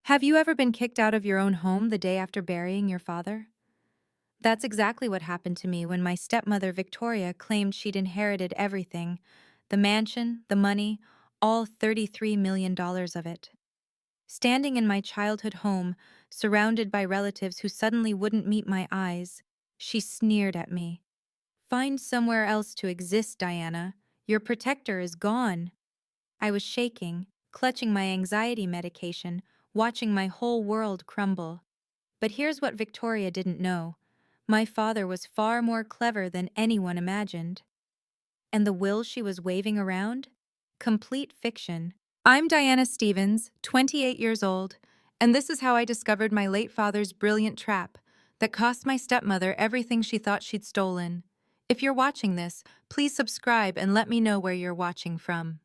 Have you ever been kicked out of your own home the day after burying your father? That's exactly what happened to me when my stepmother Victoria claimed she'd inherited everything: the mansion, the money, all $33 million of it. Standing in my childhood home, surrounded by relatives who suddenly wouldn't meet my eyes, she sneered at me. "Find somewhere else to exist, Diana. Your protector is gone." I was shaking, clutching my anxiety medication, watching my whole world crumble. But here's what Victoria didn't know. My father was far more clever than anyone imagined. And the will she was waving around? Complete fiction. I'm Diana Stevens, 28 years old, and this is how I discovered my late father's brilliant trap that cost my stepmother everything she thought she'd stolen. If you're watching this, please subscribe and let me know where you're watching from.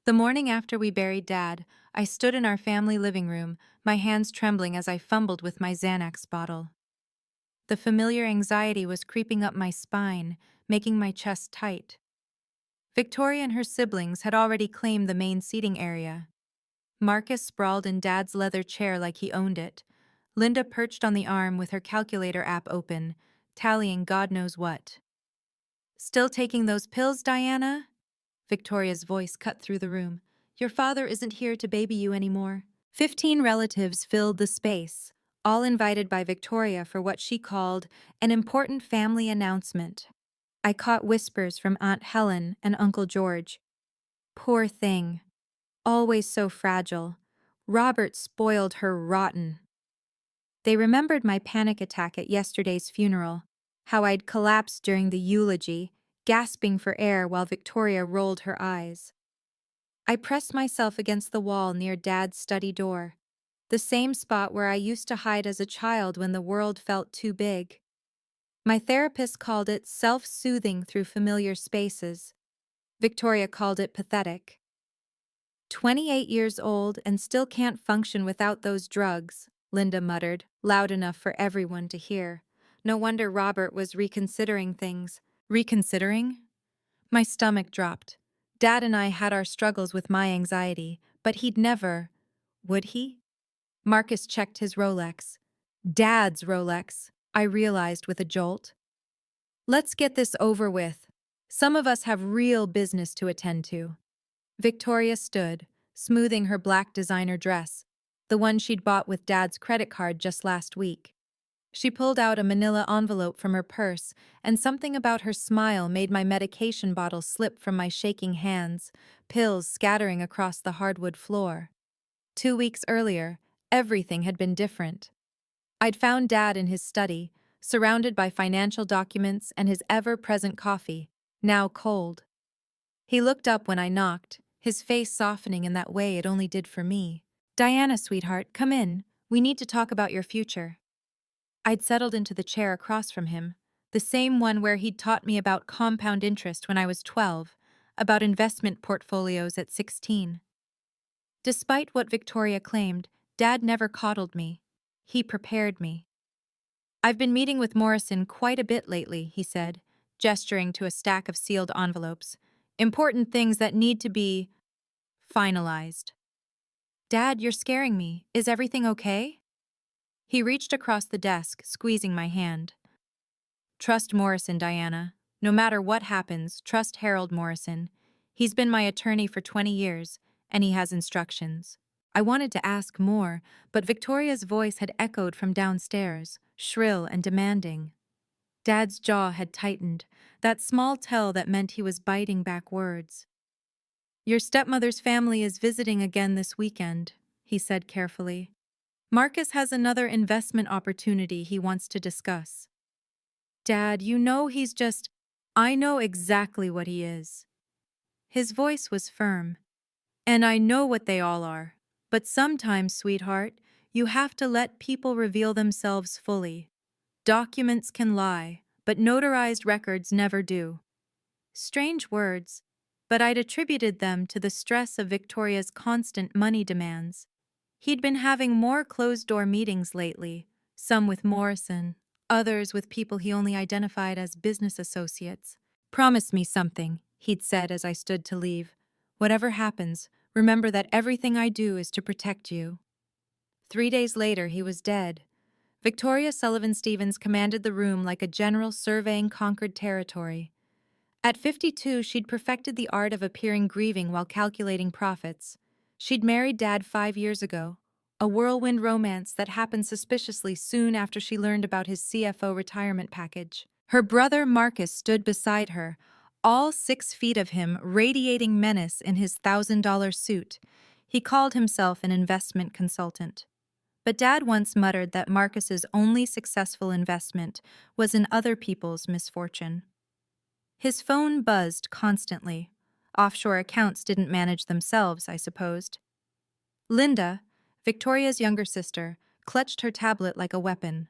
The morning after we buried Dad, I stood in our family living room, my hands trembling as I fumbled with my Xanax bottle. The familiar anxiety was creeping up my spine, making my chest tight. Victoria and her siblings had already claimed the main seating area. Marcus sprawled in Dad's leather chair like he owned it. Linda perched on the arm with her calculator app open, tallying God knows what. "Still taking those pills, Diana?" Victoria's voice cut through the room. "Your father isn't here to baby you anymore." 15 relatives filled the space, all invited by Victoria for what she called an important family announcement. I caught whispers from Aunt Helen and Uncle George. "Poor thing. Always so fragile. Robert spoiled her rotten." They remembered my panic attack at yesterday's funeral, how I'd collapsed during the eulogy, gasping for air while Victoria rolled her eyes. I pressed myself against the wall near Dad's study door, the same spot where I used to hide as a child when the world felt too big. My therapist called it self-soothing through familiar spaces. Victoria called it pathetic. 28 years old and still can't function without those drugs, Linda muttered, loud enough for everyone to hear. No wonder Robert was reconsidering things. Reconsidering? My stomach dropped. Dad and I had our struggles with my anxiety, but he'd never. Would he? Marcus checked his Rolex. Dad's Rolex, I realized with a jolt. "Let's get this over with. Some of us have real business to attend to." Victoria stood, smoothing her black designer dress, the one she'd bought with Dad's credit card just last week. She pulled out a manila envelope from her purse, and something about her smile made my medication bottle slip from my shaking hands, pills scattering across the hardwood floor. 2 weeks earlier, everything had been different. I'd found Dad in his study, surrounded by financial documents and his ever-present coffee, now cold. He looked up when I knocked, his face softening in that way it only did for me. "Diana, sweetheart, come in. We need to talk about your future." I'd settled into the chair across from him, the same one where he'd taught me about compound interest when I was 12, about investment portfolios at 16. Despite what Victoria claimed, Dad never coddled me. He prepared me. "I've been meeting with Morrison quite a bit lately," he said, gesturing to a stack of sealed envelopes. "Important things that need to be finalized." "Dad, you're scaring me. Is everything okay?" He reached across the desk, squeezing my hand. "Trust Morrison, Diana. No matter what happens, trust Harold Morrison. He's been my attorney for 20 years, and he has instructions." I wanted to ask more, but Victoria's voice had echoed from downstairs, shrill and demanding. Dad's jaw had tightened, that small tell that meant he was biting back words. "Your stepmother's family is visiting again this weekend," he said carefully. "Marcus has another investment opportunity he wants to discuss." "Dad, you know he's just—" "I know exactly what he is." His voice was firm. "And I know what they all are. But sometimes, sweetheart, you have to let people reveal themselves fully. Documents can lie, but notarized records never do." Strange words, but I'd attributed them to the stress of Victoria's constant money demands. He'd been having more closed-door meetings lately, some with Morrison, others with people he only identified as business associates. "Promise me something," he'd said as I stood to leave. "Whatever happens, remember that everything I do is to protect you." 3 days later, he was dead. Victoria Sullivan Stevens commanded the room like a general surveying conquered territory. At 52, she'd perfected the art of appearing grieving while calculating profits. She'd married Dad 5 years ago, a whirlwind romance that happened suspiciously soon after she learned about his CFO retirement package. Her brother Marcus stood beside her, all 6 feet of him radiating menace in his $1,000 suit. He called himself an investment consultant. But Dad once muttered that Marcus's only successful investment was in other people's misfortune. His phone buzzed constantly. Offshore accounts didn't manage themselves, I supposed. Linda, Victoria's younger sister, clutched her tablet like a weapon.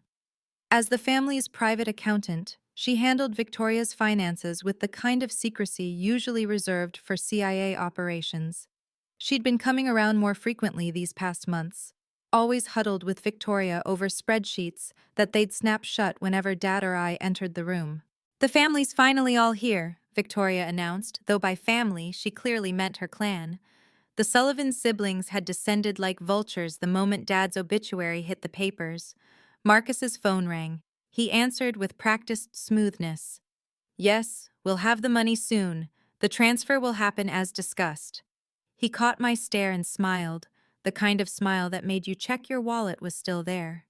As the family's private accountant, she handled Victoria's finances with the kind of secrecy usually reserved for CIA operations. She'd been coming around more frequently these past months, always huddled with Victoria over spreadsheets that they'd snap shut whenever Dad or I entered the room. "The family's finally all here," Victoria announced, though by family she clearly meant her clan. The Sullivan siblings had descended like vultures the moment Dad's obituary hit the papers. Marcus's phone rang. He answered with practiced smoothness. "Yes, we'll have the money soon. The transfer will happen as discussed." He caught my stare and smiled, the kind of smile that made you check your wallet was still there.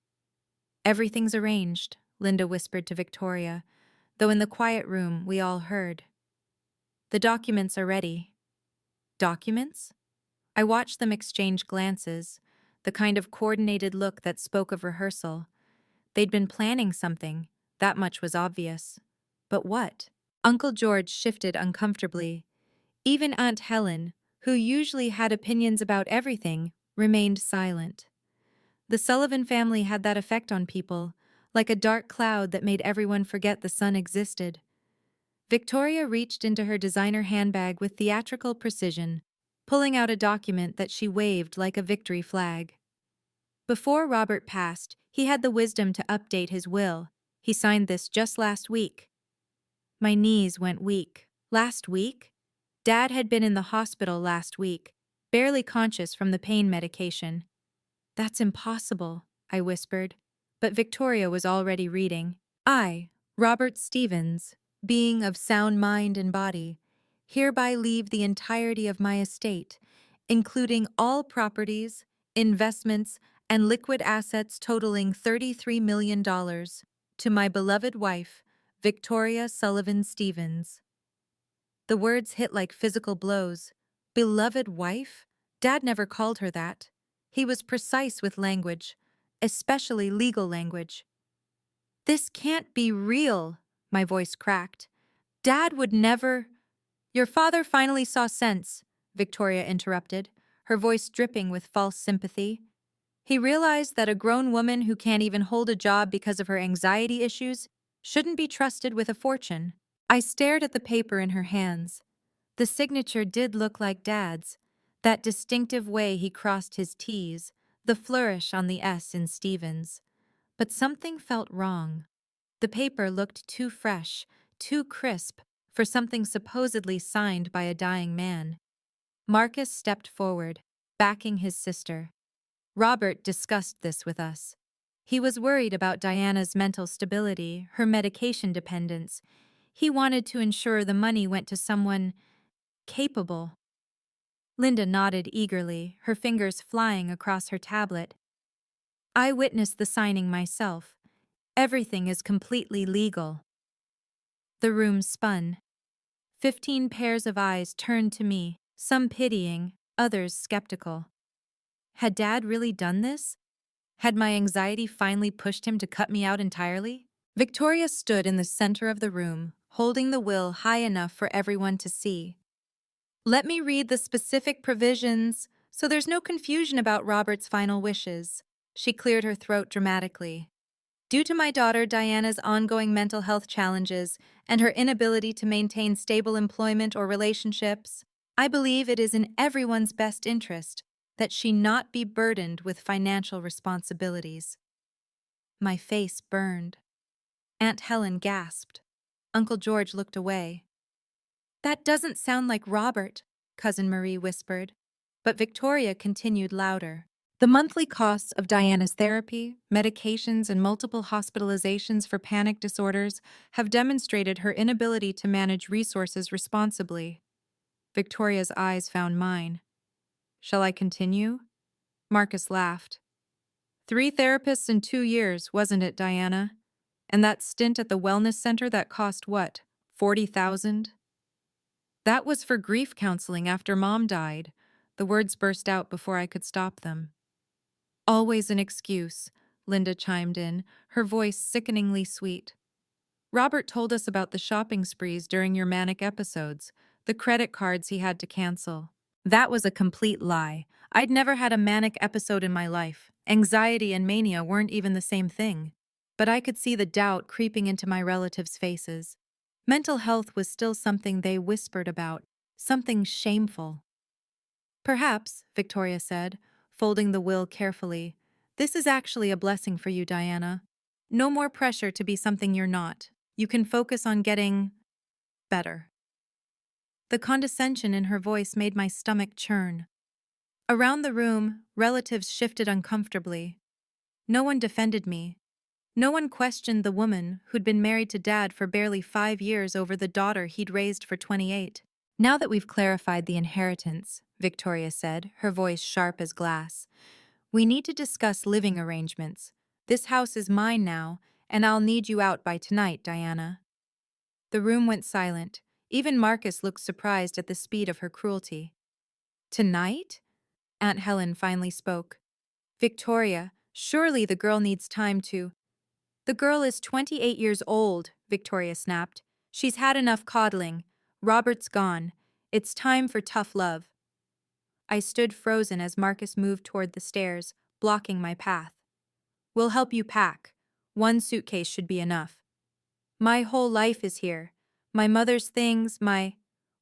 "Everything's arranged," Linda whispered to Victoria, though in the quiet room we all heard. "The documents are ready." Documents? I watched them exchange glances, the kind of coordinated look that spoke of rehearsal. They'd been planning something, that much was obvious. But what? Uncle George shifted uncomfortably. Even Aunt Helen, who usually had opinions about everything, remained silent. The Sullivan family had that effect on people, like a dark cloud that made everyone forget the sun existed. Victoria reached into her designer handbag with theatrical precision, pulling out a document that she waved like a victory flag. Before Robert passed, he had the wisdom to update his will. He signed this just last week. My knees went weak. Last week? Dad had been in the hospital last week, barely conscious from the pain medication. "That's impossible," I whispered, but Victoria was already reading. "I, Robert Stevens, being of sound mind and body, hereby leave the entirety of my estate, including all properties, investments, and liquid assets totaling $33 million, to my beloved wife, Victoria Sullivan Stevens." The words hit like physical blows. Beloved wife? Dad never called her that. He was precise with language, especially legal language. "This can't be real," my voice cracked. "Dad would never—" "Your father finally saw sense," Victoria interrupted, her voice dripping with false sympathy. "He realized that a grown woman who can't even hold a job because of her anxiety issues shouldn't be trusted with a fortune." I stared at the paper in her hands. The signature did look like Dad's, that distinctive way he crossed his T's, the flourish on the S in Stevens. But something felt wrong. The paper looked too fresh, too crisp, for something supposedly signed by a dying man. Marcus stepped forward, backing his sister. Robert discussed this with us. He was worried about Diana's mental stability, her medication dependence. He wanted to ensure the money went to someone capable. Linda nodded eagerly, her fingers flying across her tablet. "I witnessed the signing myself. Everything is completely legal." The room spun. 15 pairs of eyes turned to me, some pitying, others skeptical. Had Dad really done this? Had my anxiety finally pushed him to cut me out entirely? Victoria stood in the center of the room, holding the will high enough for everyone to see. "Let me read the specific provisions, so there's no confusion about Robert's final wishes." She cleared her throat dramatically. "Due to my daughter Diana's ongoing mental health challenges and her inability to maintain stable employment or relationships, I believe it is in everyone's best interest that she not be burdened with financial responsibilities." My face burned. Aunt Helen gasped. Uncle George looked away. "That doesn't sound like Robert," Cousin Marie whispered. But Victoria continued louder. The monthly costs of Diana's therapy, medications, and multiple hospitalizations for panic disorders have demonstrated her inability to manage resources responsibly. Victoria's eyes found mine. Shall I continue? Marcus laughed. 3 therapists in 2 years, wasn't it, Diana? And that stint at the wellness center that cost what, 40,000? That was for grief counseling after Mom died. The words burst out before I could stop them. Always an excuse, Linda chimed in, her voice sickeningly sweet. Robert told us about the shopping sprees during your manic episodes, the credit cards he had to cancel. That was a complete lie. I'd never had a manic episode in my life. Anxiety and mania weren't even the same thing. But I could see the doubt creeping into my relatives' faces. Mental health was still something they whispered about, something shameful. Perhaps, Victoria said, folding the will carefully, this is actually a blessing for you, Diana. No more pressure to be something you're not. You can focus on getting better. The condescension in her voice made my stomach churn. Around the room, relatives shifted uncomfortably. No one defended me. No one questioned the woman who'd been married to Dad for barely 5 years over the daughter he'd raised for 28. Now that we've clarified the inheritance, Victoria said, her voice sharp as glass, we need to discuss living arrangements. This house is mine now, and I'll need you out by tonight, Diana. The room went silent. Even Marcus looked surprised at the speed of her cruelty. Tonight? Aunt Helen finally spoke. Victoria, surely the girl needs time to— The girl is 28 years old, Victoria snapped. She's had enough coddling. Robert's gone. It's time for tough love. I stood frozen as Marcus moved toward the stairs, blocking my path. We'll help you pack. 1 suitcase should be enough. My whole life is here. My mother's things,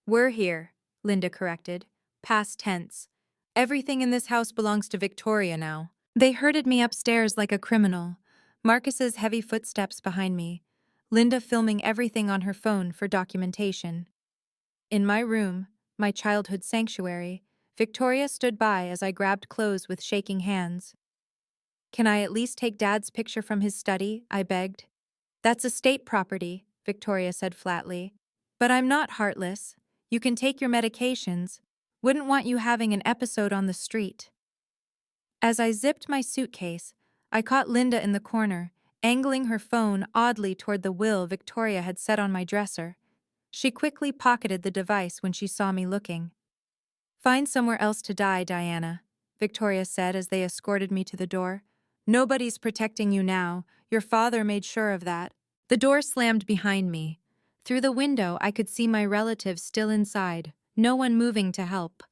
We're here, Linda corrected. Past tense. Everything in this house belongs to Victoria now. They herded me upstairs like a criminal. Marcus's heavy footsteps behind me. Linda filming everything on her phone for documentation. In my room, my childhood sanctuary, Victoria stood by as I grabbed clothes with shaking hands. Can I at least take Dad's picture from his study? I begged. That's estate property, Victoria said flatly. But I'm not heartless. You can take your medications. Wouldn't want you having an episode on the street. As I zipped my suitcase, I caught Linda in the corner, angling her phone oddly toward the will Victoria had set on my dresser. She quickly pocketed the device when she saw me looking. Find somewhere else to die, Diana, Victoria said as they escorted me to the door. Nobody's protecting you now. Your father made sure of that. The door slammed behind me. Through the window, I could see my relatives still inside, no one moving to help.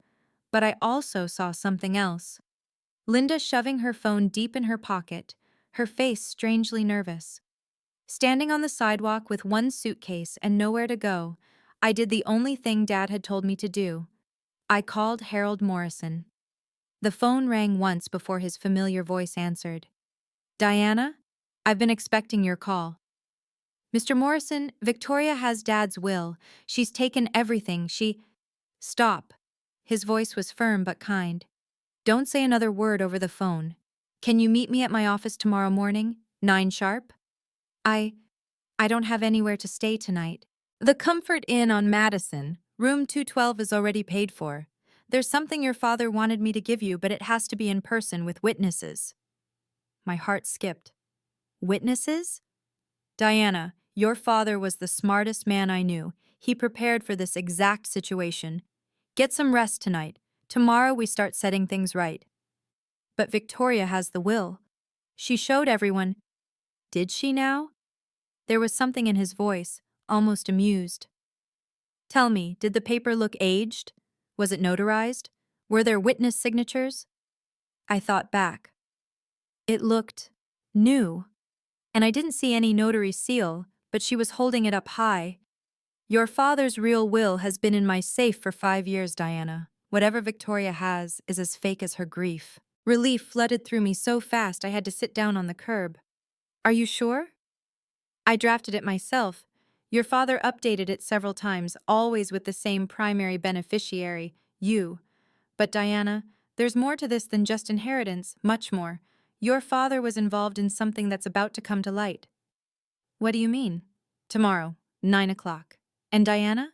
But I also saw something else. Linda shoving her phone deep in her pocket, her face strangely nervous. Standing on the sidewalk with 1 suitcase and nowhere to go, I did the only thing Dad had told me to do. I called Harold Morrison. The phone rang once before his familiar voice answered. Diana? I've been expecting your call. Mr. Morrison, Victoria has Dad's will. She's taken everything. Stop. His voice was firm but kind. Don't say another word over the phone. Can you meet me at my office tomorrow morning, 9 sharp? I don't have anywhere to stay tonight. The Comfort Inn on Madison, room 212 is already paid for. There's something your father wanted me to give you, but it has to be in person with witnesses. My heart skipped. Witnesses? Diana, your father was the smartest man I knew. He prepared for this exact situation. Get some rest tonight. Tomorrow we start setting things right. But Victoria has the will. She showed everyone. Did she now? There was something in his voice, almost amused. Tell me, did the paper look aged? Was it notarized? Were there witness signatures? I thought back. It looked new. And I didn't see any notary seal, but she was holding it up high. Your father's real will has been in my safe for 5 years, Diana. Whatever Victoria has is as fake as her grief. Relief flooded through me so fast I had to sit down on the curb. Are you sure? I drafted it myself. Your father updated it several times, always with the same primary beneficiary, you. But Diana, There's more to this than just inheritance, much more. Your father was involved in something that's about to come to light. What do you mean? Tomorrow, 9 o'clock. And Diana?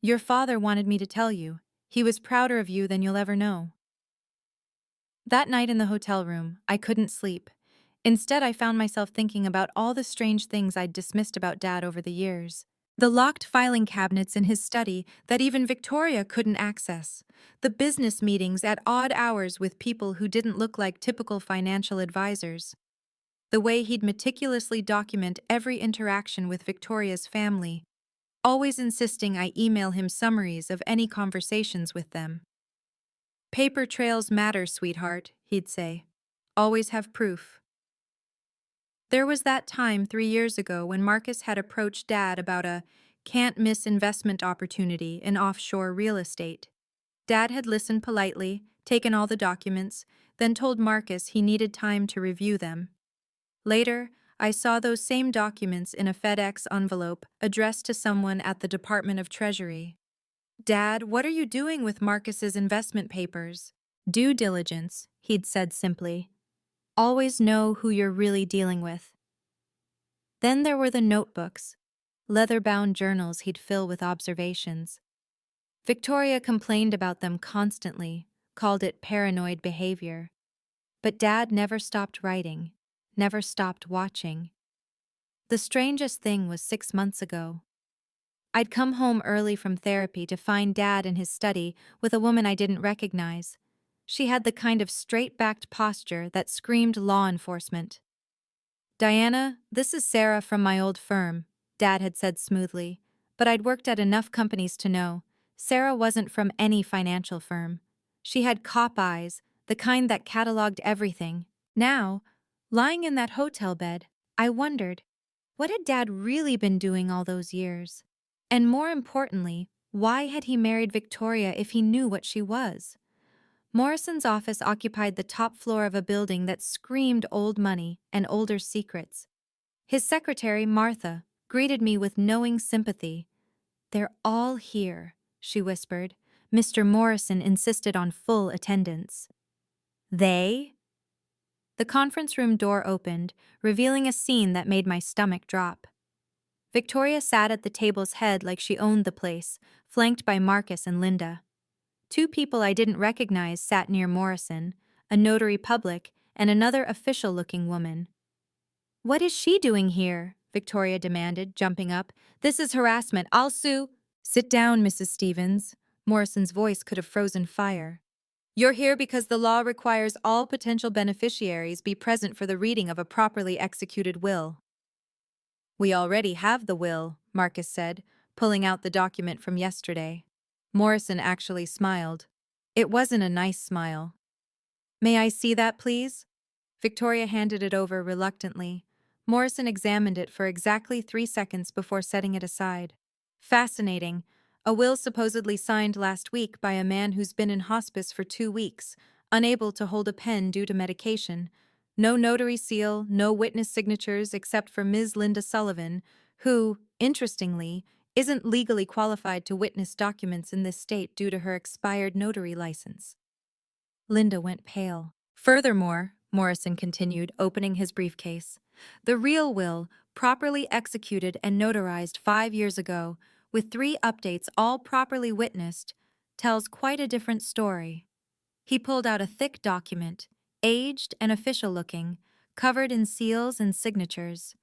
Your father wanted me to tell you. He was prouder of you than you'll ever know. That night in the hotel room, I couldn't sleep. Instead, I found myself thinking about all the strange things I'd dismissed about Dad over the years. The locked filing cabinets in his study that even Victoria couldn't access. The business meetings at odd hours with people who didn't look like typical financial advisors. The way he'd meticulously document every interaction with Victoria's family, always insisting I email him summaries of any conversations with them. Paper trails matter, sweetheart, he'd say. Always have proof. There was that time 3 years ago when Marcus had approached Dad about a can't-miss investment opportunity in offshore real estate. Dad had listened politely, taken all the documents, then told Marcus he needed time to review them. Later, I saw those same documents in a FedEx envelope addressed to someone at the Department of Treasury. Dad, what are you doing with Marcus's investment papers? Due diligence, he'd said simply. Always know who you're really dealing with. Then there were the notebooks, leather-bound journals he'd fill with observations. Victoria complained about them constantly, called it paranoid behavior. But Dad never stopped writing, never stopped watching. The strangest thing was 6 months ago. I'd come home early from therapy to find Dad in his study with a woman I didn't recognize. She had the kind of straight-backed posture that screamed law enforcement. Diana, this is Sarah from my old firm, Dad had said smoothly, but I'd worked at enough companies to know Sarah wasn't from any financial firm. She had cop eyes, the kind that cataloged everything. Now, lying in that hotel bed, I wondered, what had Dad really been doing all those years? And more importantly, why had he married Victoria if he knew what she was? Morrison's office occupied the top floor of a building that screamed old money and older secrets. His secretary, Martha, greeted me with knowing sympathy. "They're all here," she whispered. Mr. Morrison insisted on full attendance. They? The conference room door opened, revealing a scene that made my stomach drop. Victoria sat at the table's head like she owned the place, flanked by Marcus and Linda. Two people I didn't recognize sat near Morrison, a notary public and another official-looking woman. "What is she doing here?" Victoria demanded, jumping up. "This is harassment. I'll sue." "Sit down, Mrs. Stevens." Morrison's voice could have frozen fire. "You're here because the law requires all potential beneficiaries be present for the reading of a properly executed will." "We already have the will," Marcus said, pulling out the document from yesterday. Morrison actually smiled. It wasn't a nice smile. "May I see that, please?" Victoria handed it over reluctantly. Morrison examined it for exactly 3 seconds before setting it aside. "Fascinating. A will supposedly signed last week by a man who's been in hospice for 2 weeks, unable to hold a pen due to medication. No notary seal, no witness signatures except for Ms. Linda Sullivan, who, interestingly, isn't legally qualified to witness documents in this state due to her expired notary license." Linda went pale. "Furthermore," Morrison continued, opening his briefcase, "the real will, properly executed and notarized 5 years ago, with 3 updates all properly witnessed, tells quite a different story." He pulled out a thick document, aged and official-looking, covered in seals and signatures.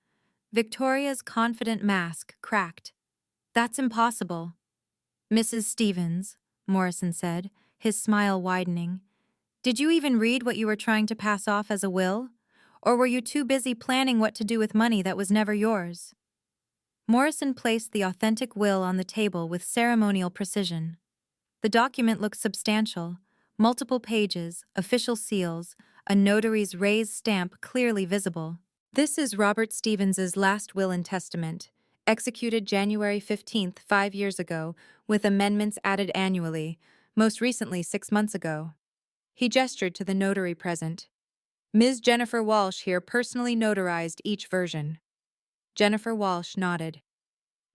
Victoria's confident mask cracked. "That's impossible." "Mrs. Stevens," Morrison said, his smile widening, "did you even read what you were trying to pass off as a will? Or were you too busy planning what to do with money that was never yours?" Morrison placed the authentic will on the table with ceremonial precision. The document looked substantial, multiple pages, official seals, a notary's raised stamp clearly visible. "This is Robert Stevens's last will and testament, executed January 15th, 5 years ago, with amendments added annually, most recently 6 months ago." He gestured to the notary present. "Ms. Jennifer Walsh here personally notarized each version." Jennifer Walsh nodded.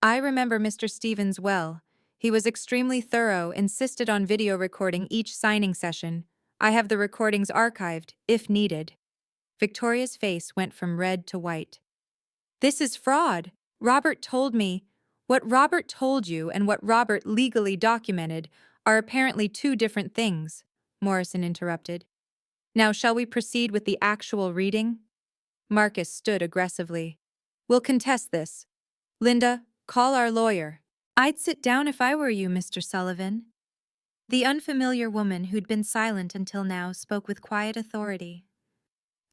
"I remember Mr. Stevens well. He was extremely thorough, insisted on video recording each signing session. I have the recordings archived, if needed. Victoria's face went from red to white. This is fraud. Robert told me. What Robert told you and what Robert legally documented are apparently two different things, Morrison interrupted. Now, shall we proceed with the actual reading? Marcus stood aggressively. We'll contest this. Linda, call our lawyer. I'd sit down if I were you, Mr. Sullivan. The unfamiliar woman who'd been silent until now spoke with quiet authority.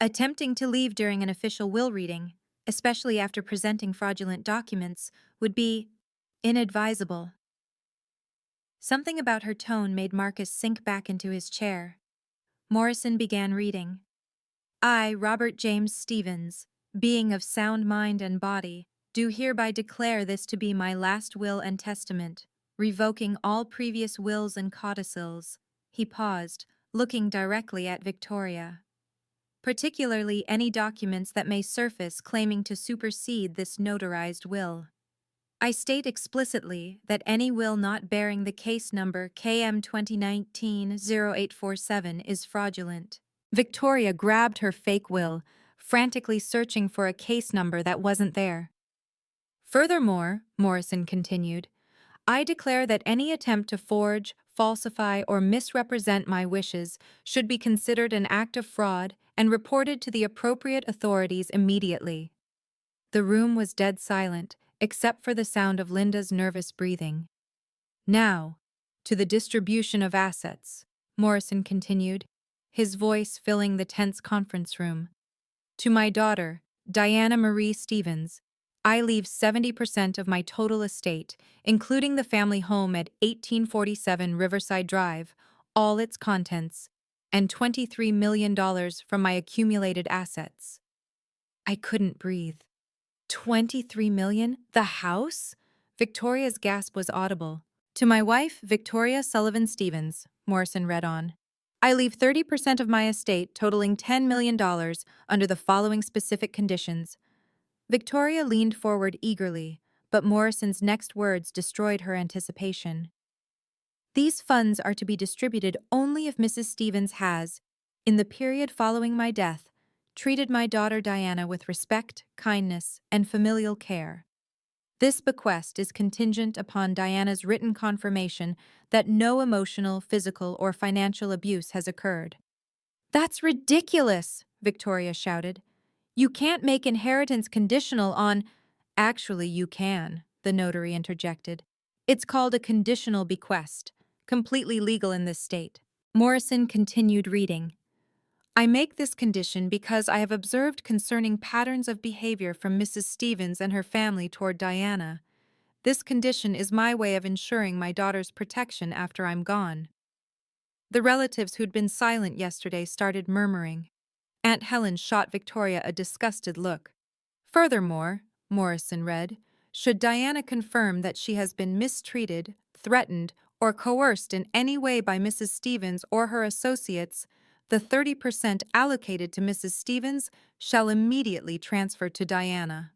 Attempting to leave during an official will reading, especially after presenting fraudulent documents, would be inadvisable. Something about her tone made Marcus sink back into his chair. Morrison began reading. I, Robert James Stevens, being of sound mind and body, do hereby declare this to be my last will and testament, revoking all previous wills and codicils. He paused, looking directly at Victoria. Particularly any documents that may surface claiming to supersede this notarized will. I state explicitly that any will not bearing the case number KM 2019-0847 is fraudulent. Victoria grabbed her fake will, frantically searching for a case number that wasn't there. Furthermore, Morrison continued, I declare that any attempt to forge, falsify, or misrepresent my wishes should be considered an act of fraud and reported to the appropriate authorities immediately. The room was dead silent, except for the sound of Linda's nervous breathing. Now, to the distribution of assets, Morrison continued, his voice filling the tense conference room. To my daughter, Diana Marie Stevens, I leave 70% of my total estate, including the family home at 1847 Riverside Drive, all its contents, and $23 million from my accumulated assets. I couldn't breathe. 23 million? The house? Victoria's gasp was audible. To my wife, Victoria Sullivan Stevens, Morrison read on. I leave 30% of my estate totaling $10 million under the following specific conditions. Victoria leaned forward eagerly, but Morrison's next words destroyed her anticipation. These funds are to be distributed only if Mrs. Stevens has, in the period following my death, treated my daughter Diana with respect, kindness, and familial care. This bequest is contingent upon Diana's written confirmation that no emotional, physical, or financial abuse has occurred. That's ridiculous, Victoria shouted. You can't make inheritance conditional on— Actually, you can, the notary interjected. It's called a conditional bequest, completely legal in this state. Morrison continued reading. I make this condition because I have observed concerning patterns of behavior from Mrs. Stevens and her family toward Diana. This condition is my way of ensuring my daughter's protection after I'm gone. The relatives who'd been silent yesterday started murmuring. Aunt Helen shot Victoria a disgusted look. Furthermore, Morrison read, should Diana confirm that she has been mistreated, threatened, or coerced in any way by Mrs. Stevens or her associates, the 30% allocated to Mrs. Stevens shall immediately transfer to Diana.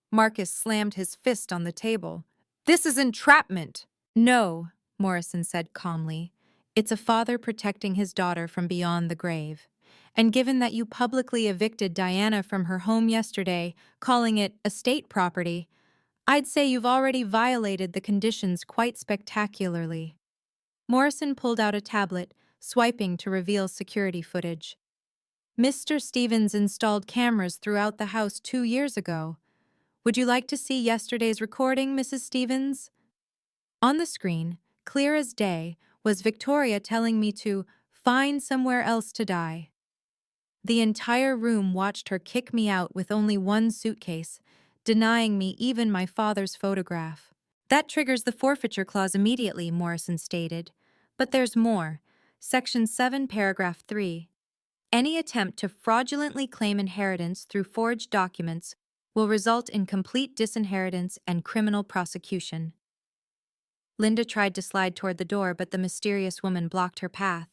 Marcus slammed his fist on the table. This is entrapment! No, Morrison said calmly. It's a father protecting his daughter from beyond the grave. And given that you publicly evicted Diana from her home yesterday, calling it estate property, I'd say you've already violated the conditions quite spectacularly. Morrison pulled out a tablet, swiping to reveal security footage. Mr. Stevens installed cameras throughout the house 2 years ago. Would you like to see yesterday's recording, Mrs. Stevens? On the screen, clear as day, was Victoria telling me to find somewhere else to die. The entire room watched her kick me out with only one suitcase, denying me even my father's photograph. That triggers the forfeiture clause immediately, Morrison stated. But there's more. Section 7, paragraph 3. Any attempt to fraudulently claim inheritance through forged documents will result in complete disinheritance and criminal prosecution. Linda tried to slide toward the door, but the mysterious woman blocked her path.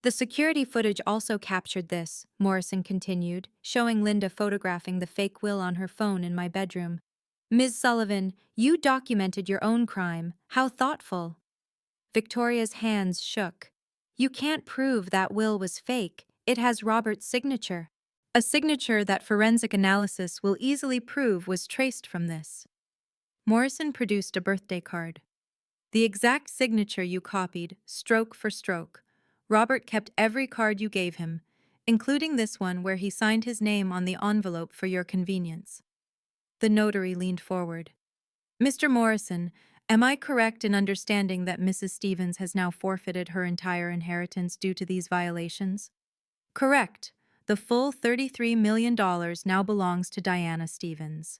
The security footage also captured this, Morrison continued, showing Linda photographing the fake will on her phone in my bedroom. Ms. Sullivan, you documented your own crime. How thoughtful. Victoria's hands shook. You can't prove that will was fake. It has Robert's signature. A signature that forensic analysis will easily prove was traced from this. Morrison produced a birthday card. The exact signature you copied, stroke for stroke. Robert kept every card you gave him, including this one where he signed his name on the envelope for your convenience. The notary leaned forward. Mr. Morrison, am I correct in understanding that Mrs. Stevens has now forfeited her entire inheritance due to these violations? Correct. The full $33 million now belongs to Diana Stevens.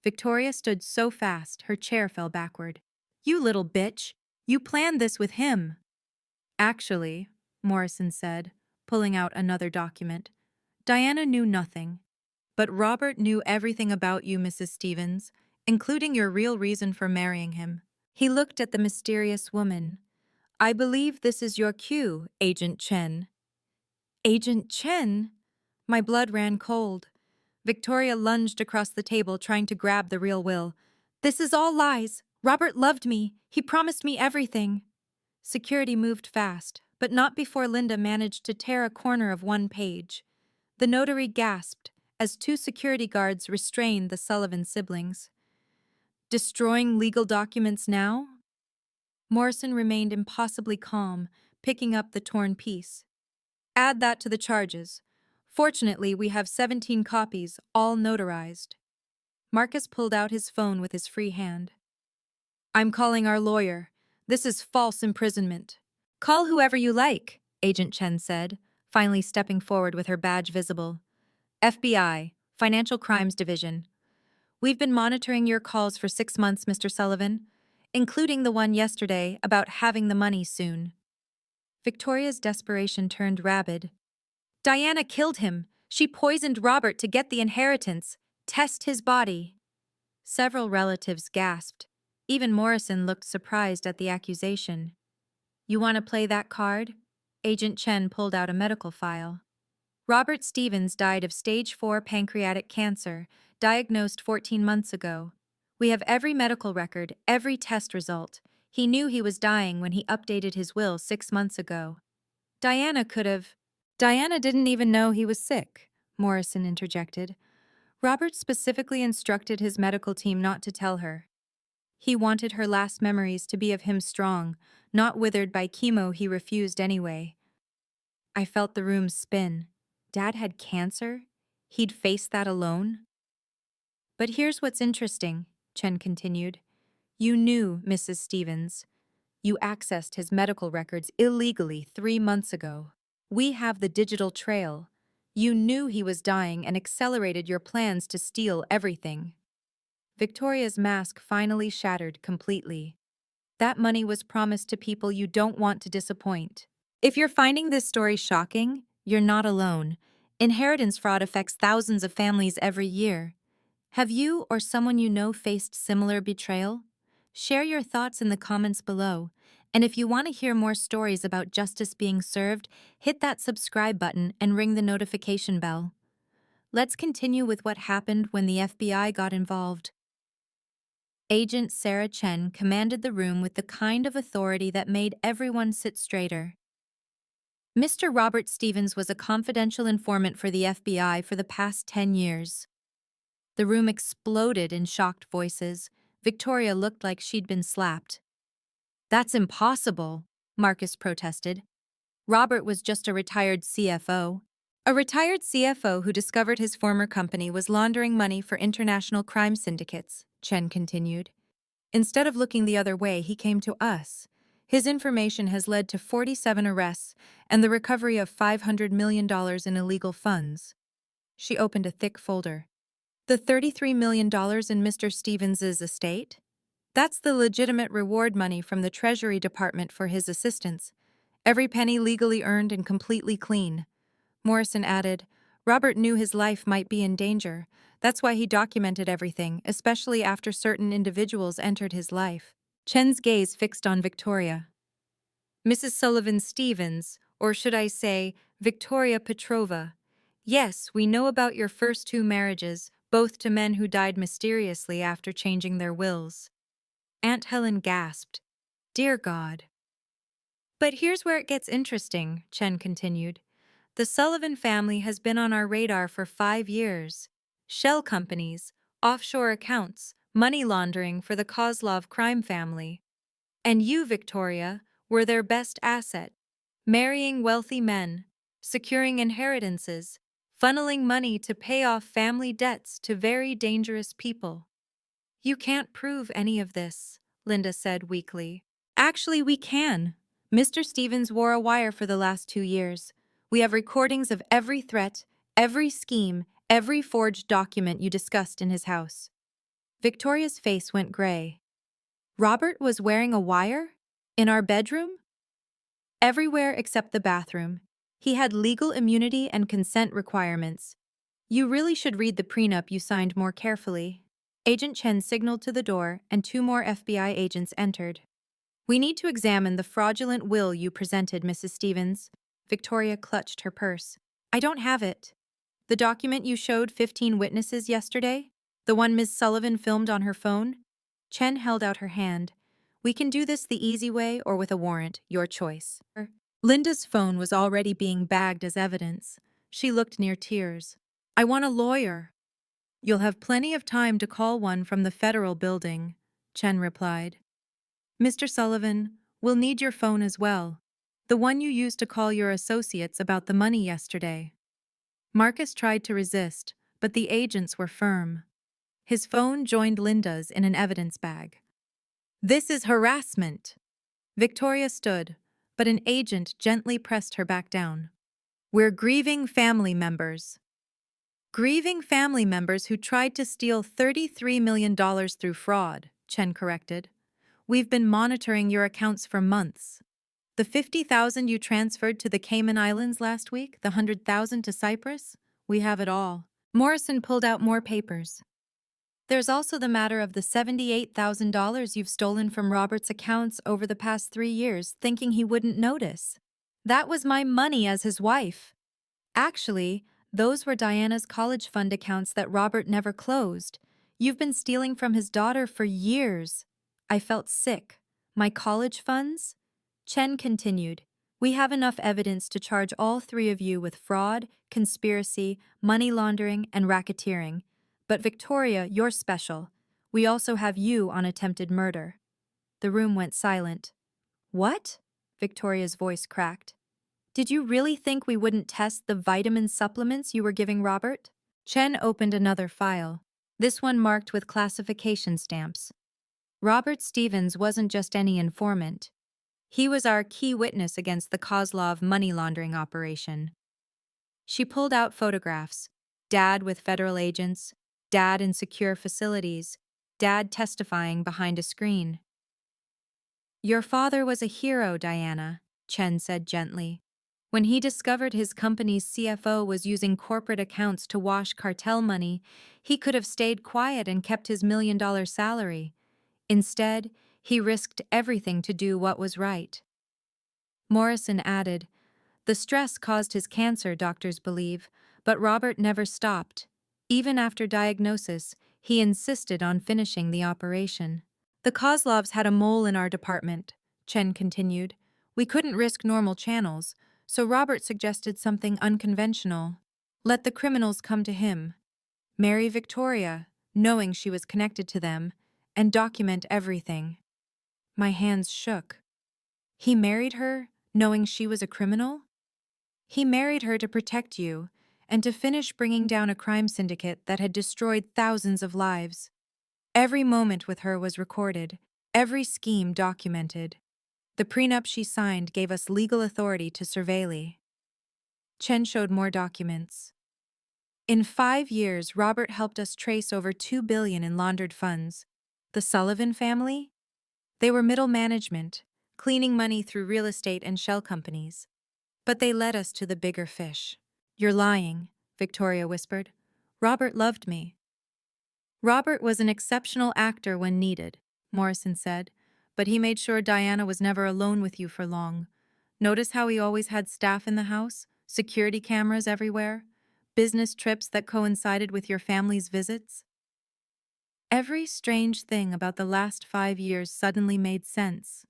Victoria stood so fast, her chair fell backward. You little bitch! You planned this with him! Actually, Morrison said, pulling out another document, Diana knew nothing. But Robert knew everything about you, Mrs. Stevens, including your real reason for marrying him. He looked at the mysterious woman. I believe this is your cue, Agent Chen. Agent Chen? My blood ran cold. Victoria lunged across the table, trying to grab the real will. This is all lies. Robert loved me. He promised me everything. Security moved fast, but not before Linda managed to tear a corner of one page. The notary gasped as two security guards restrained the Sullivan siblings. Destroying legal documents now? Morrison remained impossibly calm, picking up the torn piece. Add that to the charges. Fortunately, we have 17 copies, all notarized. Marcus pulled out his phone with his free hand. I'm calling our lawyer. This is false imprisonment. Call whoever you like, Agent Chen said, finally stepping forward with her badge visible. FBI, Financial Crimes Division. We've been monitoring your calls for 6 months, Mr. Sullivan, including the one yesterday about having the money soon. Victoria's desperation turned rabid. Diana killed him. She poisoned Robert to get the inheritance. Test his body. Several relatives gasped. Even Morrison looked surprised at the accusation. You want to play that card? Agent Chen pulled out a medical file. Robert Stevens died of stage 4 pancreatic cancer, diagnosed 14 months ago. We have every medical record, every test result. He knew he was dying when he updated his will 6 months ago. Diana could have... Diana didn't even know he was sick, Morrison interjected. Robert specifically instructed his medical team not to tell her. He wanted her last memories to be of him strong, not withered by chemo he refused anyway. I felt the room spin. Dad had cancer? He'd face that alone? But here's what's interesting, Chen continued. You knew Mrs. Stevens. You accessed his medical records illegally 3 months ago. We have the digital trail. You knew he was dying and accelerated your plans to steal everything. Victoria's mask finally shattered completely. That money was promised to people you don't want to disappoint. If you're finding this story shocking, you're not alone. Inheritance fraud affects thousands of families every year. Have you or someone you know faced similar betrayal? Share your thoughts in the comments below. And if you want to hear more stories about justice being served, hit that subscribe button and ring the notification bell. Let's continue with what happened when the FBI got involved. Agent Sarah Chen commanded the room with the kind of authority that made everyone sit straighter. Mr. Robert Stevens was a confidential informant for the FBI for the past 10 years. The room exploded in shocked voices. Victoria looked like she'd been slapped. That's impossible, Marcus protested. Robert was just a retired CFO. A retired CFO who discovered his former company was laundering money for international crime syndicates, Chen continued. Instead of looking the other way, he came to us. His information has led to 47 arrests and the recovery of $500 million in illegal funds. She opened a thick folder. The $33 million in Mr. Stevens's estate? That's the legitimate reward money from the Treasury Department for his assistance. Every penny legally earned and completely clean. Morrison added, Robert knew his life might be in danger. That's why he documented everything, especially after certain individuals entered his life. Chen's gaze fixed on Victoria. Mrs. Sullivan Stevens, or should I say, Victoria Petrova. Yes, we know about your first 2 marriages, both to men who died mysteriously after changing their wills. Aunt Helen gasped. Dear God. But here's where it gets interesting, Chen continued. The Sullivan family has been on our radar for 5 years. Shell companies, offshore accounts, money laundering for the Kozlov crime family. And you, Victoria, were their best asset. Marrying wealthy men, securing inheritances, funneling money to pay off family debts to very dangerous people. You can't prove any of this, Linda said weakly. Actually, we can. Mr. Stevens wore a wire for the last 2 years. We have recordings of every threat, every scheme, every forged document you discussed in his house. Victoria's face went gray. Robert was wearing a wire? In our bedroom? Everywhere except the bathroom. He had legal immunity and consent requirements. You really should read the prenup you signed more carefully. Agent Chen signaled to the door, and 2 more FBI agents entered. We need to examine the fraudulent will you presented, Mrs. Stevens. Victoria clutched her purse. I don't have it. The document you showed 15 witnesses yesterday? The one Ms. Sullivan filmed on her phone? Chen held out her hand. We can do this the easy way or with a warrant, your choice. Linda's phone was already being bagged as evidence. She looked near tears. I want a lawyer. You'll have plenty of time to call one from the federal building, Chen replied. Mr. Sullivan, we'll need your phone as well. The one you used to call your associates about the money yesterday. Marcus tried to resist, but the agents were firm. His phone joined Linda's in an evidence bag. This is harassment. Victoria stood, but an agent gently pressed her back down. We're grieving family members. Grieving family members who tried to steal $33 million through fraud, Chen corrected. We've been monitoring your accounts for months. The $50,000 you transferred to the Cayman Islands last week, the $100,000 to Cyprus, we have it all. Morrison pulled out more papers. There's also the matter of the $78,000 you've stolen from Robert's accounts over the past 3 years, thinking he wouldn't notice. That was my money as his wife. Actually, those were Diana's college fund accounts that Robert never closed. You've been stealing from his daughter for years. I felt sick. My college funds? Chen continued. We have enough evidence to charge all 3 of you with fraud, conspiracy, money laundering, and racketeering. But Victoria, you're special. We also have you on attempted murder. The room went silent. What? Victoria's voice cracked. Did you really think we wouldn't test the vitamin supplements you were giving Robert? Chen opened another file, this one marked with classification stamps. Robert Stevens wasn't just any informant. He was our key witness against the Kozlov money laundering operation. She pulled out photographs. Dad with federal agents, Dad in secure facilities, Dad testifying behind a screen. Your father was a hero, Diana, Chen said gently. When he discovered his company's CFO was using corporate accounts to wash cartel money, he could have stayed quiet and kept his $1 million salary. Instead, he risked everything to do what was right. Morrison added, the stress caused his cancer, doctors believe, but Robert never stopped. Even after diagnosis, he insisted on finishing the operation. The Kozlovs had a mole in our department, Chen continued. We couldn't risk normal channels, so Robert suggested something unconventional. Let the criminals come to him. Marry Victoria, knowing she was connected to them, and document everything. My hands shook. He married her, knowing she was a criminal? He married her to protect you, and to finish bringing down a crime syndicate that had destroyed thousands of lives. Every moment with her was recorded, every scheme documented. The prenup she signed gave us legal authority to surveil. Chen showed more documents. In 5 years, Robert helped us trace over $2 billion in laundered funds. The Sullivan family? They were middle management, cleaning money through real estate and shell companies. But they led us to the bigger fish. You're lying, Victoria whispered. Robert loved me. Robert was an exceptional actor when needed, Morrison said, but he made sure Diana was never alone with you for long. Notice how he always had staff in the house, security cameras everywhere, business trips that coincided with your family's visits? Every strange thing about the last 5 years suddenly made sense.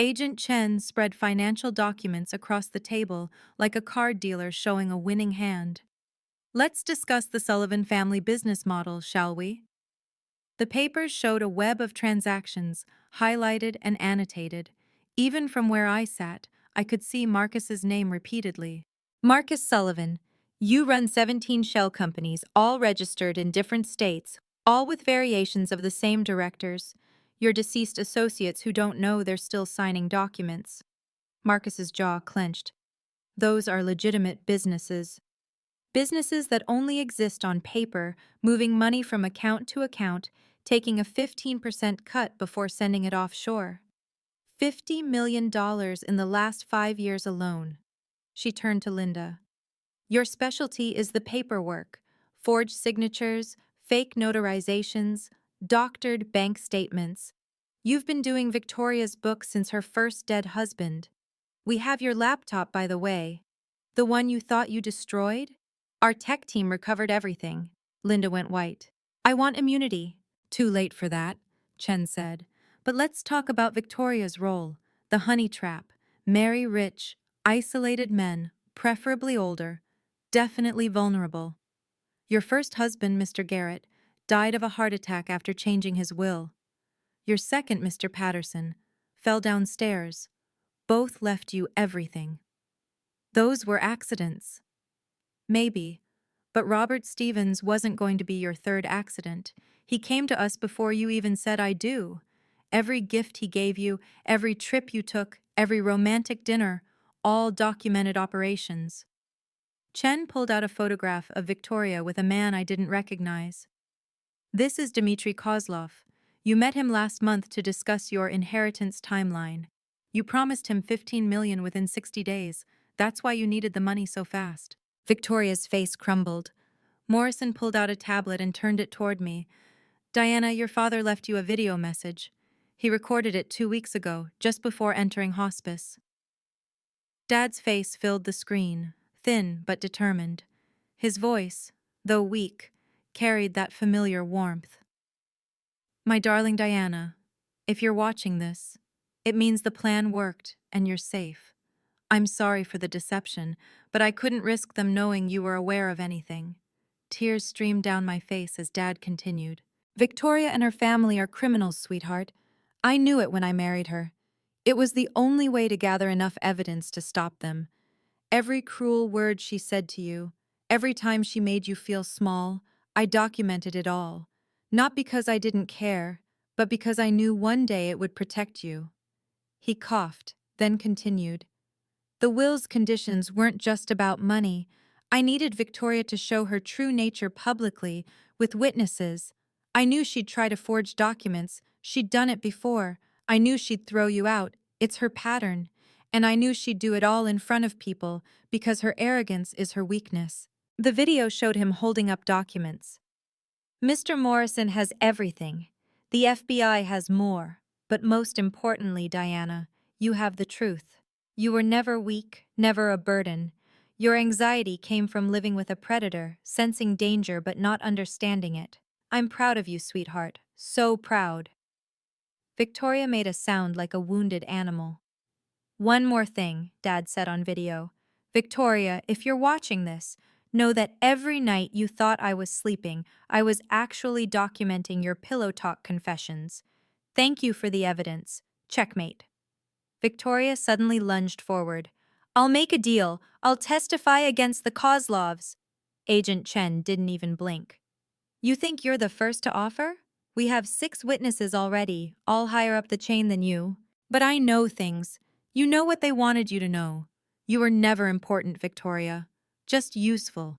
Agent Chen spread financial documents across the table like a card dealer showing a winning hand. Let's discuss the Sullivan family business model, shall we? The papers showed a web of transactions, highlighted and annotated. Even from where I sat, I could see Marcus's name repeatedly. Marcus Sullivan, you run 17 shell companies, all registered in different states, all with variations of the same directors. Your deceased associates who don't know they're still signing documents. Marcus's jaw clenched. Those are legitimate businesses. Businesses that only exist on paper, moving money from account to account, taking a 15% cut before sending it offshore. $50 million in the last 5 years alone. She turned to Linda. Your specialty is the paperwork, forged signatures, fake notarizations, doctored bank statements. You've been doing Victoria's book since her first dead husband. We have your laptop, by the way. The one you thought you destroyed? Our tech team recovered everything. Linda went white. I want immunity. Too late for that, Chen said. But let's talk about Victoria's role. The honey trap. Marry rich, isolated men, preferably older, definitely vulnerable. Your first husband, Mr. Garrett, died of a heart attack after changing his will. Your second, Mr. Patterson, fell downstairs. Both left you everything. Those were accidents. Maybe. But Robert Stevens wasn't going to be your third accident. He came to us before you even said I do. Every gift he gave you, every trip you took, every romantic dinner, all documented operations. Chen pulled out a photograph of Victoria with a man I didn't recognize. This is Dmitry Kozlov. You met him last month to discuss your inheritance timeline. You promised him $15 million within 60 days. That's why you needed the money so fast. Victoria's face crumbled. Morrison pulled out a tablet and turned it toward me. Diana, your father left you a video message. He recorded it 2 weeks ago, just before entering hospice. Dad's face filled the screen, thin but determined. His voice, though weak, carried that familiar warmth. My darling Diana, if you're watching this, it means the plan worked and you're safe. I'm sorry for the deception, but I couldn't risk them knowing you were aware of anything. Tears streamed down my face as Dad continued. Victoria and her family are criminals, sweetheart. I knew it when I married her. It was the only way to gather enough evidence to stop them. Every cruel word she said to you, every time she made you feel small, I documented it all. Not because I didn't care, but because I knew one day it would protect you. He coughed, then continued. The will's conditions weren't just about money. I needed Victoria to show her true nature publicly, with witnesses. I knew she'd try to forge documents. She'd done it before. I knew she'd throw you out. It's her pattern. And I knew she'd do it all in front of people, because her arrogance is her weakness. The video showed him holding up documents. Mr. Morrison has everything. The FBI has more. But most importantly, Diana, you have the truth. You were never weak, never a burden. Your anxiety came from living with a predator, sensing danger but not understanding it. I'm proud of you, sweetheart. So proud. Victoria made a sound like a wounded animal. One more thing, Dad said on video. Victoria, if you're watching this, know that every night you thought I was sleeping, I was actually documenting your pillow talk confessions. Thank you for the evidence. Checkmate. Victoria suddenly lunged forward. I'll make a deal. I'll testify against the Kozlovs. Agent Chen didn't even blink. You think you're the first to offer? We have 6 witnesses already, all higher up the chain than you. But I know things. You know what they wanted you to know. You were never important, Victoria. Just useful.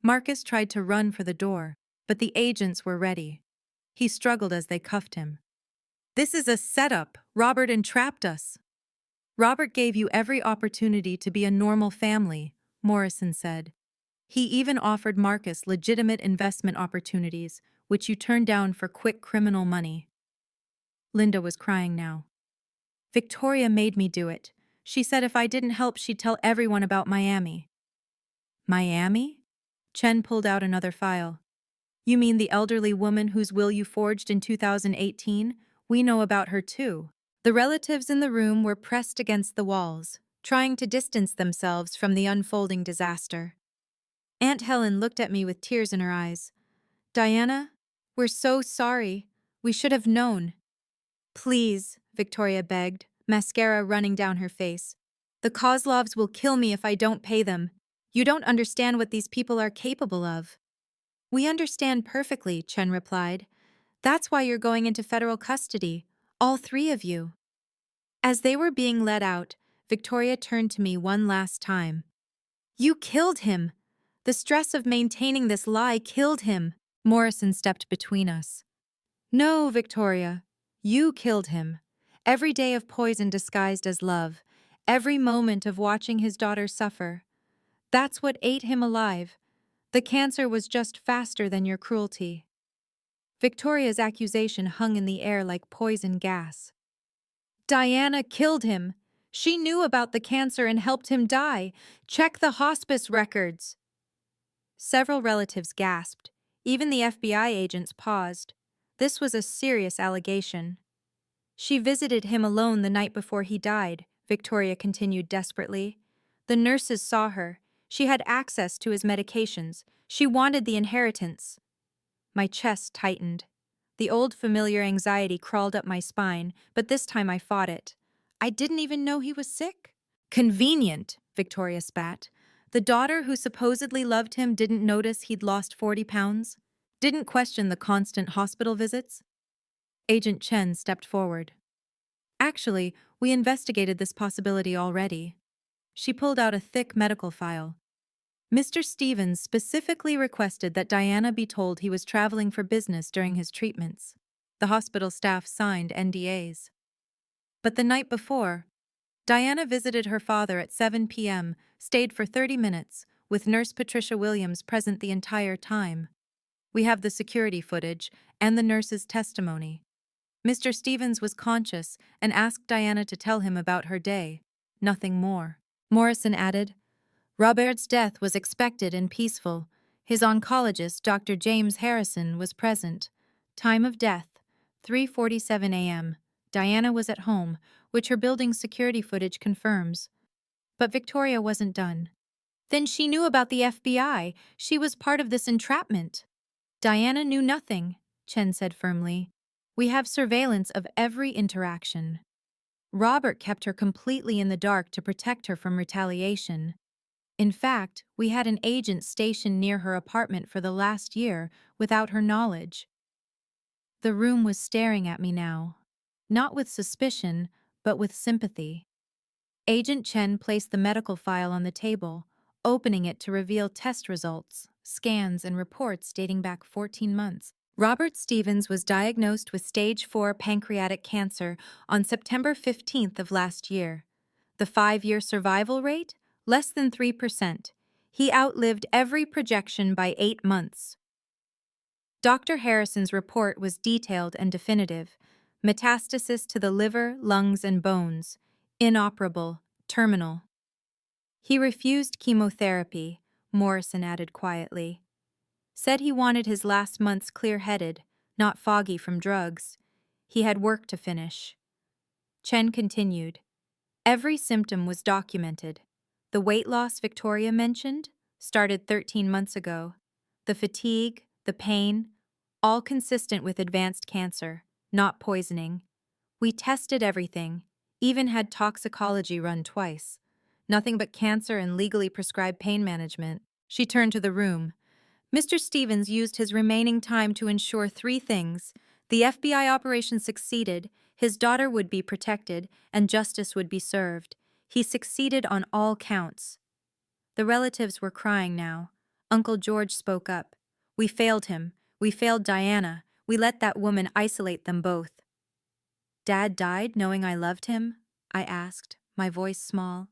Marcus tried to run for the door, but the agents were ready. He struggled as they cuffed him. This is a setup. Robert entrapped us. Robert gave you every opportunity to be a normal family, Morrison said. He even offered Marcus legitimate investment opportunities, which you turned down for quick criminal money. Linda was crying now. Victoria made me do it. She said if I didn't help, she'd tell everyone about Miami. Miami? Chen pulled out another file. You mean the elderly woman whose will you forged in 2018? We know about her too. The relatives in the room were pressed against the walls, trying to distance themselves from the unfolding disaster. Aunt Helen looked at me with tears in her eyes. "Diana, we're so sorry. We should have known." "Please," Victoria begged, mascara running down her face. "The Kozlovs will kill me if I don't pay them. You don't understand what these people are capable of." "We understand perfectly," Chen replied. "That's why you're going into federal custody, all three of you." As they were being led out, Victoria turned to me one last time. "You killed him! The stress of maintaining this lie killed him." Morrison stepped between us. "No, Victoria. You killed him. Every day of poison disguised as love. Every moment of watching his daughter suffer. That's what ate him alive. The cancer was just faster than your cruelty." Victoria's accusation hung in the air like poison gas. "Diana killed him. She knew about the cancer and helped him die. Check the hospice records." Several relatives gasped. Even the FBI agents paused. This was a serious allegation. "She visited him alone the night before he died," Victoria continued desperately. "The nurses saw her. She had access to his medications. She wanted the inheritance." My chest tightened. The old familiar anxiety crawled up my spine, but this time I fought it. "I didn't even know he was sick." "Convenient," Victoria spat. "The daughter who supposedly loved him didn't notice he'd lost 40 pounds? Didn't question the constant hospital visits?" Agent Chen stepped forward. "Actually, we investigated this possibility already." She pulled out a thick medical file. "Mr. Stevens specifically requested that Diana be told he was traveling for business during his treatments. The hospital staff signed NDAs. But the night before, Diana visited her father at 7 p.m., stayed for 30 minutes, with Nurse Patricia Williams present the entire time. We have the security footage and the nurse's testimony. Mr. Stevens was conscious and asked Diana to tell him about her day, nothing more." Morrison added, "Robert's death was expected and peaceful. His oncologist, Dr. James Harrison, was present. Time of death, 3:47 a.m. Diana was at home, which her building's security footage confirms." But Victoria wasn't done. "Then she knew about the FBI. She was part of this entrapment." "Diana knew nothing," Chen said firmly. "We have surveillance of every interaction. Robert kept her completely in the dark to protect her from retaliation. In fact, we had an agent stationed near her apartment for the last year without her knowledge." The room was staring at me now, not with suspicion, but with sympathy. Agent Chen placed the medical file on the table, opening it to reveal test results, scans, and reports dating back 14 months. Robert Stevens was diagnosed with stage 4 pancreatic cancer on September 15th of last year. The 5-year survival rate? Less than 3%. He outlived every projection by 8 months. Dr. Harrison's report was detailed and definitive. Metastasis to the liver, lungs, and bones. Inoperable. Terminal. "He refused chemotherapy," Morrison added quietly. "Said he wanted his last months clear-headed, not foggy from drugs. He had work to finish." Chen continued. "Every symptom was documented. The weight loss Victoria mentioned started 13 months ago. The fatigue, the pain, all consistent with advanced cancer, not poisoning. We tested everything, even had toxicology run twice. Nothing but cancer and legally prescribed pain management." She turned to the room. "Mr. Stevens used his remaining time to ensure 3 things. The FBI operation succeeded, his daughter would be protected, and justice would be served. He succeeded on all counts." The relatives were crying now. Uncle George spoke up. "We failed him. We failed Diana. We let that woman isolate them both." "Dad died knowing I loved him?" I asked, my voice small.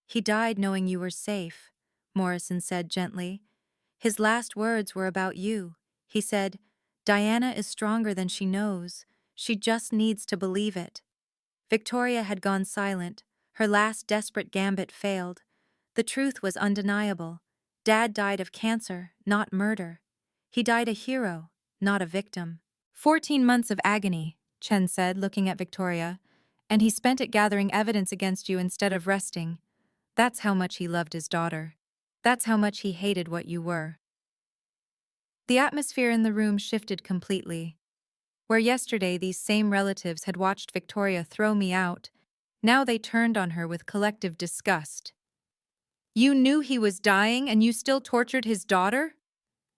"He died knowing you were safe," Morrison said gently. "His last words were about you. He said, 'Diana is stronger than she knows. She just needs to believe it.'" Victoria had gone silent. Her last desperate gambit failed. The truth was undeniable. Dad died of cancer, not murder. He died a hero, not a victim. 14 months of agony, Chen said, looking at Victoria. And he spent it gathering evidence against you instead of resting. That's how much he loved his daughter. That's how much he hated what you were. The atmosphere in the room shifted completely. Where yesterday these same relatives had watched Victoria throw me out, now they turned on her with collective disgust. You knew he was dying and you still tortured his daughter?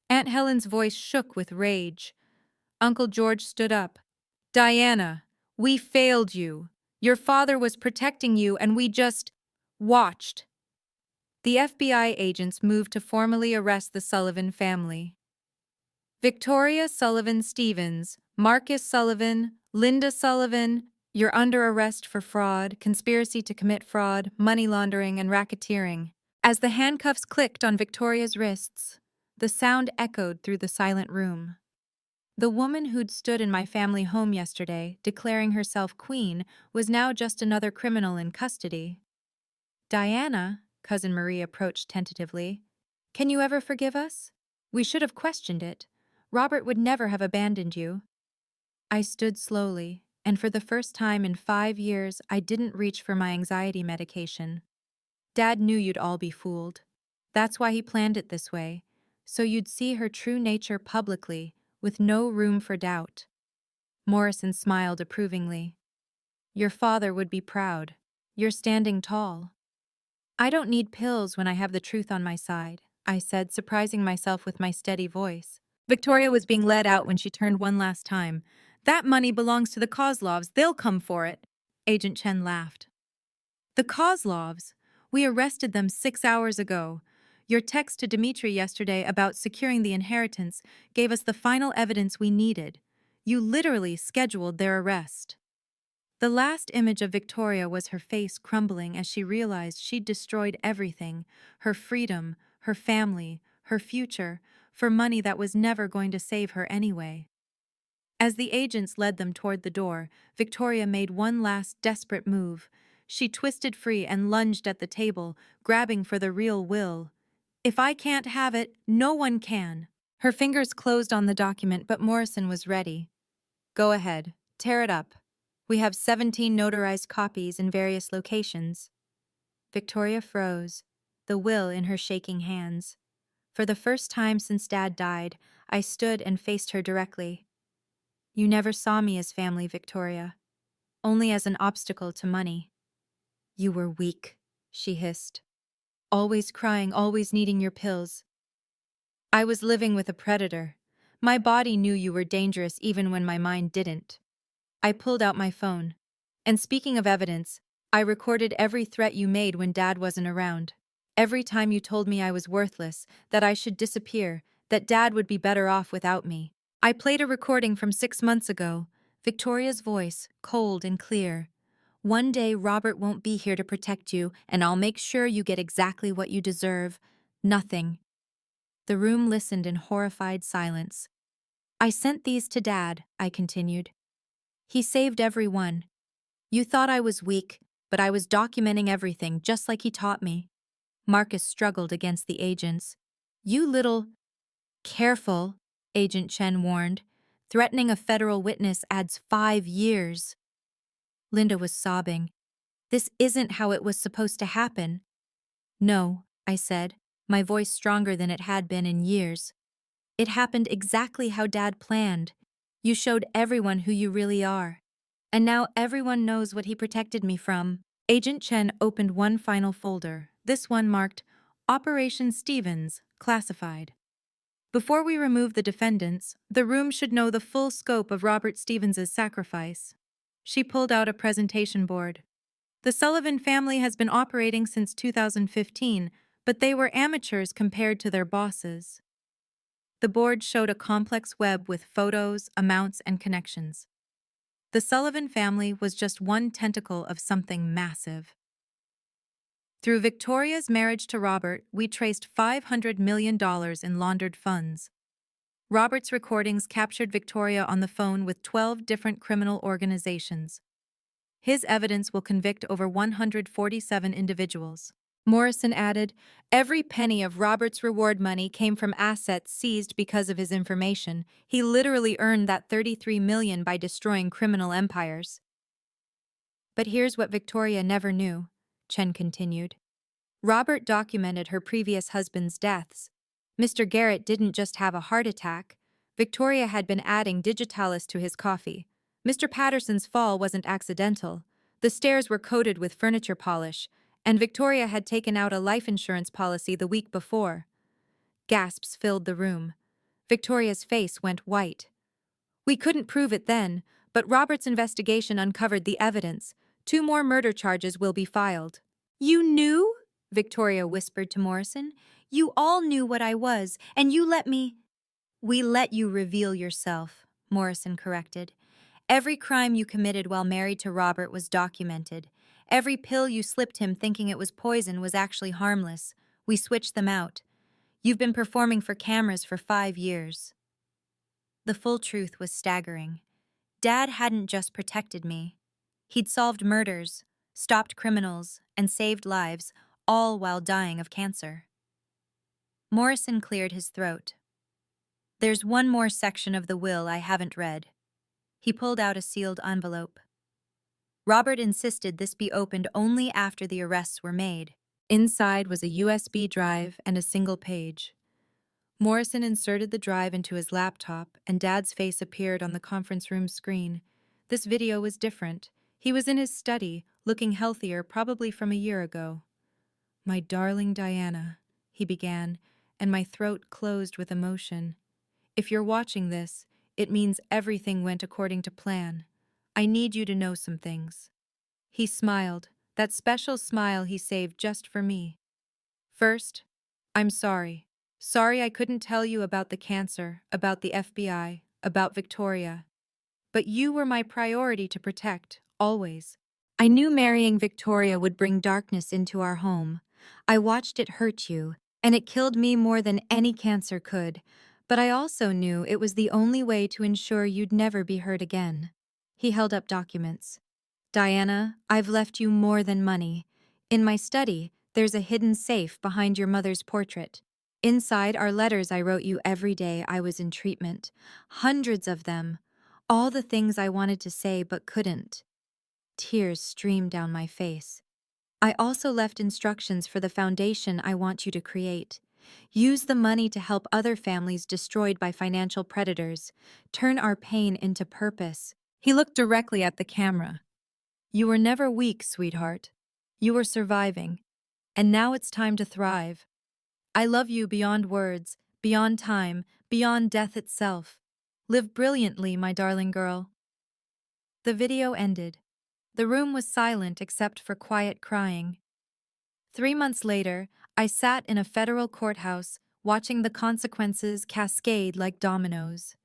Aunt Helen's voice shook with rage. Uncle George stood up. Diana, we failed you. Your father was protecting you and we just watched. The FBI agents moved to formally arrest the Sullivan family. Victoria Sullivan Stevens, Marcus Sullivan, Linda Sullivan, you're under arrest for fraud, conspiracy to commit fraud, money laundering, and racketeering. As the handcuffs clicked on Victoria's wrists, the sound echoed through the silent room. The woman who'd stood in my family home yesterday, declaring herself queen, was now just another criminal in custody. Diana, Cousin Marie approached tentatively. Can you ever forgive us? We should have questioned it. Robert would never have abandoned you. I stood slowly, and for the first time in 5 years, I didn't reach for my anxiety medication. Dad knew you'd all be fooled. That's why he planned it this way, so you'd see her true nature publicly, with no room for doubt. Morrison smiled approvingly. Your father would be proud. You're standing tall. I don't need pills when I have the truth on my side, I said, surprising myself with my steady voice. Victoria was being led out when she turned one last time. That money belongs to the Kozlovs. They'll come for it. Agent Chen laughed. The Kozlovs? We arrested them 6 hours ago. Your text to Dmitri yesterday about securing the inheritance gave us the final evidence we needed. You literally scheduled their arrest. The last image of Victoria was her face crumbling as she realized she'd destroyed everything, her freedom, her family, her future, for money that was never going to save her anyway. As the agents led them toward the door, Victoria made one last desperate move. She twisted free and lunged at the table, grabbing for the real will. If I can't have it, no one can. Her fingers closed on the document, but Morrison was ready. Go ahead, tear it up. We have 17 notarized copies in various locations. Victoria froze, the will in her shaking hands. For the first time since Dad died, I stood and faced her directly. You never saw me as family, Victoria. Only as an obstacle to money. You were weak, she hissed. Always crying, always needing your pills. I was living with a predator. My body knew you were dangerous even when my mind didn't. I pulled out my phone. And speaking of evidence, I recorded every threat you made when Dad wasn't around. Every time you told me I was worthless, that I should disappear, that Dad would be better off without me. I played a recording from 6 months ago, Victoria's voice, cold and clear. One day Robert won't be here to protect you, and I'll make sure you get exactly what you deserve. Nothing. The room listened in horrified silence. I sent these to Dad, I continued. He saved every one. You thought I was weak, but I was documenting everything just like he taught me. Marcus struggled against the agents. You little... Careful, Agent Chen warned. Threatening a federal witness adds 5 years. Linda was sobbing. This isn't how it was supposed to happen. No, I said, my voice stronger than it had been in years. It happened exactly how Dad planned. You showed everyone who you really are. And now everyone knows what he protected me from. Agent Chen opened one final folder, this one marked Operation Stevens, classified. Before we remove the defendants, the room should know the full scope of Robert Stevens's sacrifice. She pulled out a presentation board. The Sullivan family has been operating since 2015, but they were amateurs compared to their bosses. The board showed a complex web with photos, amounts, and connections. The Sullivan family was just one tentacle of something massive. Through Victoria's marriage to Robert, we traced $500 million in laundered funds. Robert's recordings captured Victoria on the phone with 12 different criminal organizations. His evidence will convict over 147 individuals. Morrison added, every penny of Robert's reward money came from assets seized because of his information. He literally earned that $33 million by destroying criminal empires. But here's what Victoria never knew, Chen continued. Robert documented her previous husband's deaths. Mr. Garrett didn't just have a heart attack. Victoria had been adding digitalis to his coffee. Mr. Patterson's fall wasn't accidental. The stairs were coated with furniture polish, and Victoria had taken out a life insurance policy the week before. Gasps filled the room. Victoria's face went white. We couldn't prove it then, but Robert's investigation uncovered the evidence. 2 more murder charges will be filed. You knew? Victoria whispered to Morrison. You all knew what I was, and you let me— We let you reveal yourself, Morrison corrected. Every crime you committed while married to Robert was documented. Every pill you slipped him thinking it was poison was actually harmless. We switched them out. You've been performing for cameras for 5 years. The full truth was staggering. Dad hadn't just protected me. He'd solved murders, stopped criminals, and saved lives, all while dying of cancer. Morrison cleared his throat. There's one more section of the will I haven't read. He pulled out a sealed envelope. Robert insisted this be opened only after the arrests were made. Inside was a USB drive and a single page. Morrison inserted the drive into his laptop, and Dad's face appeared on the conference room screen. This video was different. He was in his study, looking healthier, probably from a year ago. My darling Diana, he began, and my throat closed with emotion. If you're watching this, it means everything went according to plan. I need you to know some things. He smiled, that special smile he saved just for me. First, I'm sorry. Sorry I couldn't tell you about the cancer, about the FBI, about Victoria. But you were my priority to protect, always. I knew marrying Victoria would bring darkness into our home. I watched it hurt you, and it killed me more than any cancer could. But I also knew it was the only way to ensure you'd never be hurt again. He held up documents. Diana, I've left you more than money. In my study, there's a hidden safe behind your mother's portrait. Inside are letters I wrote you every day I was in treatment. Hundreds of them. All the things I wanted to say but couldn't. Tears streamed down my face. I also left instructions for the foundation I want you to create. Use the money to help other families destroyed by financial predators. Turn our pain into purpose. He looked directly at the camera. You were never weak, sweetheart. You were surviving. And now it's time to thrive. I love you beyond words, beyond time, beyond death itself. Live brilliantly, my darling girl. The video ended. The room was silent except for quiet crying. 3 months later, I sat in a federal courthouse, watching the consequences cascade like dominoes.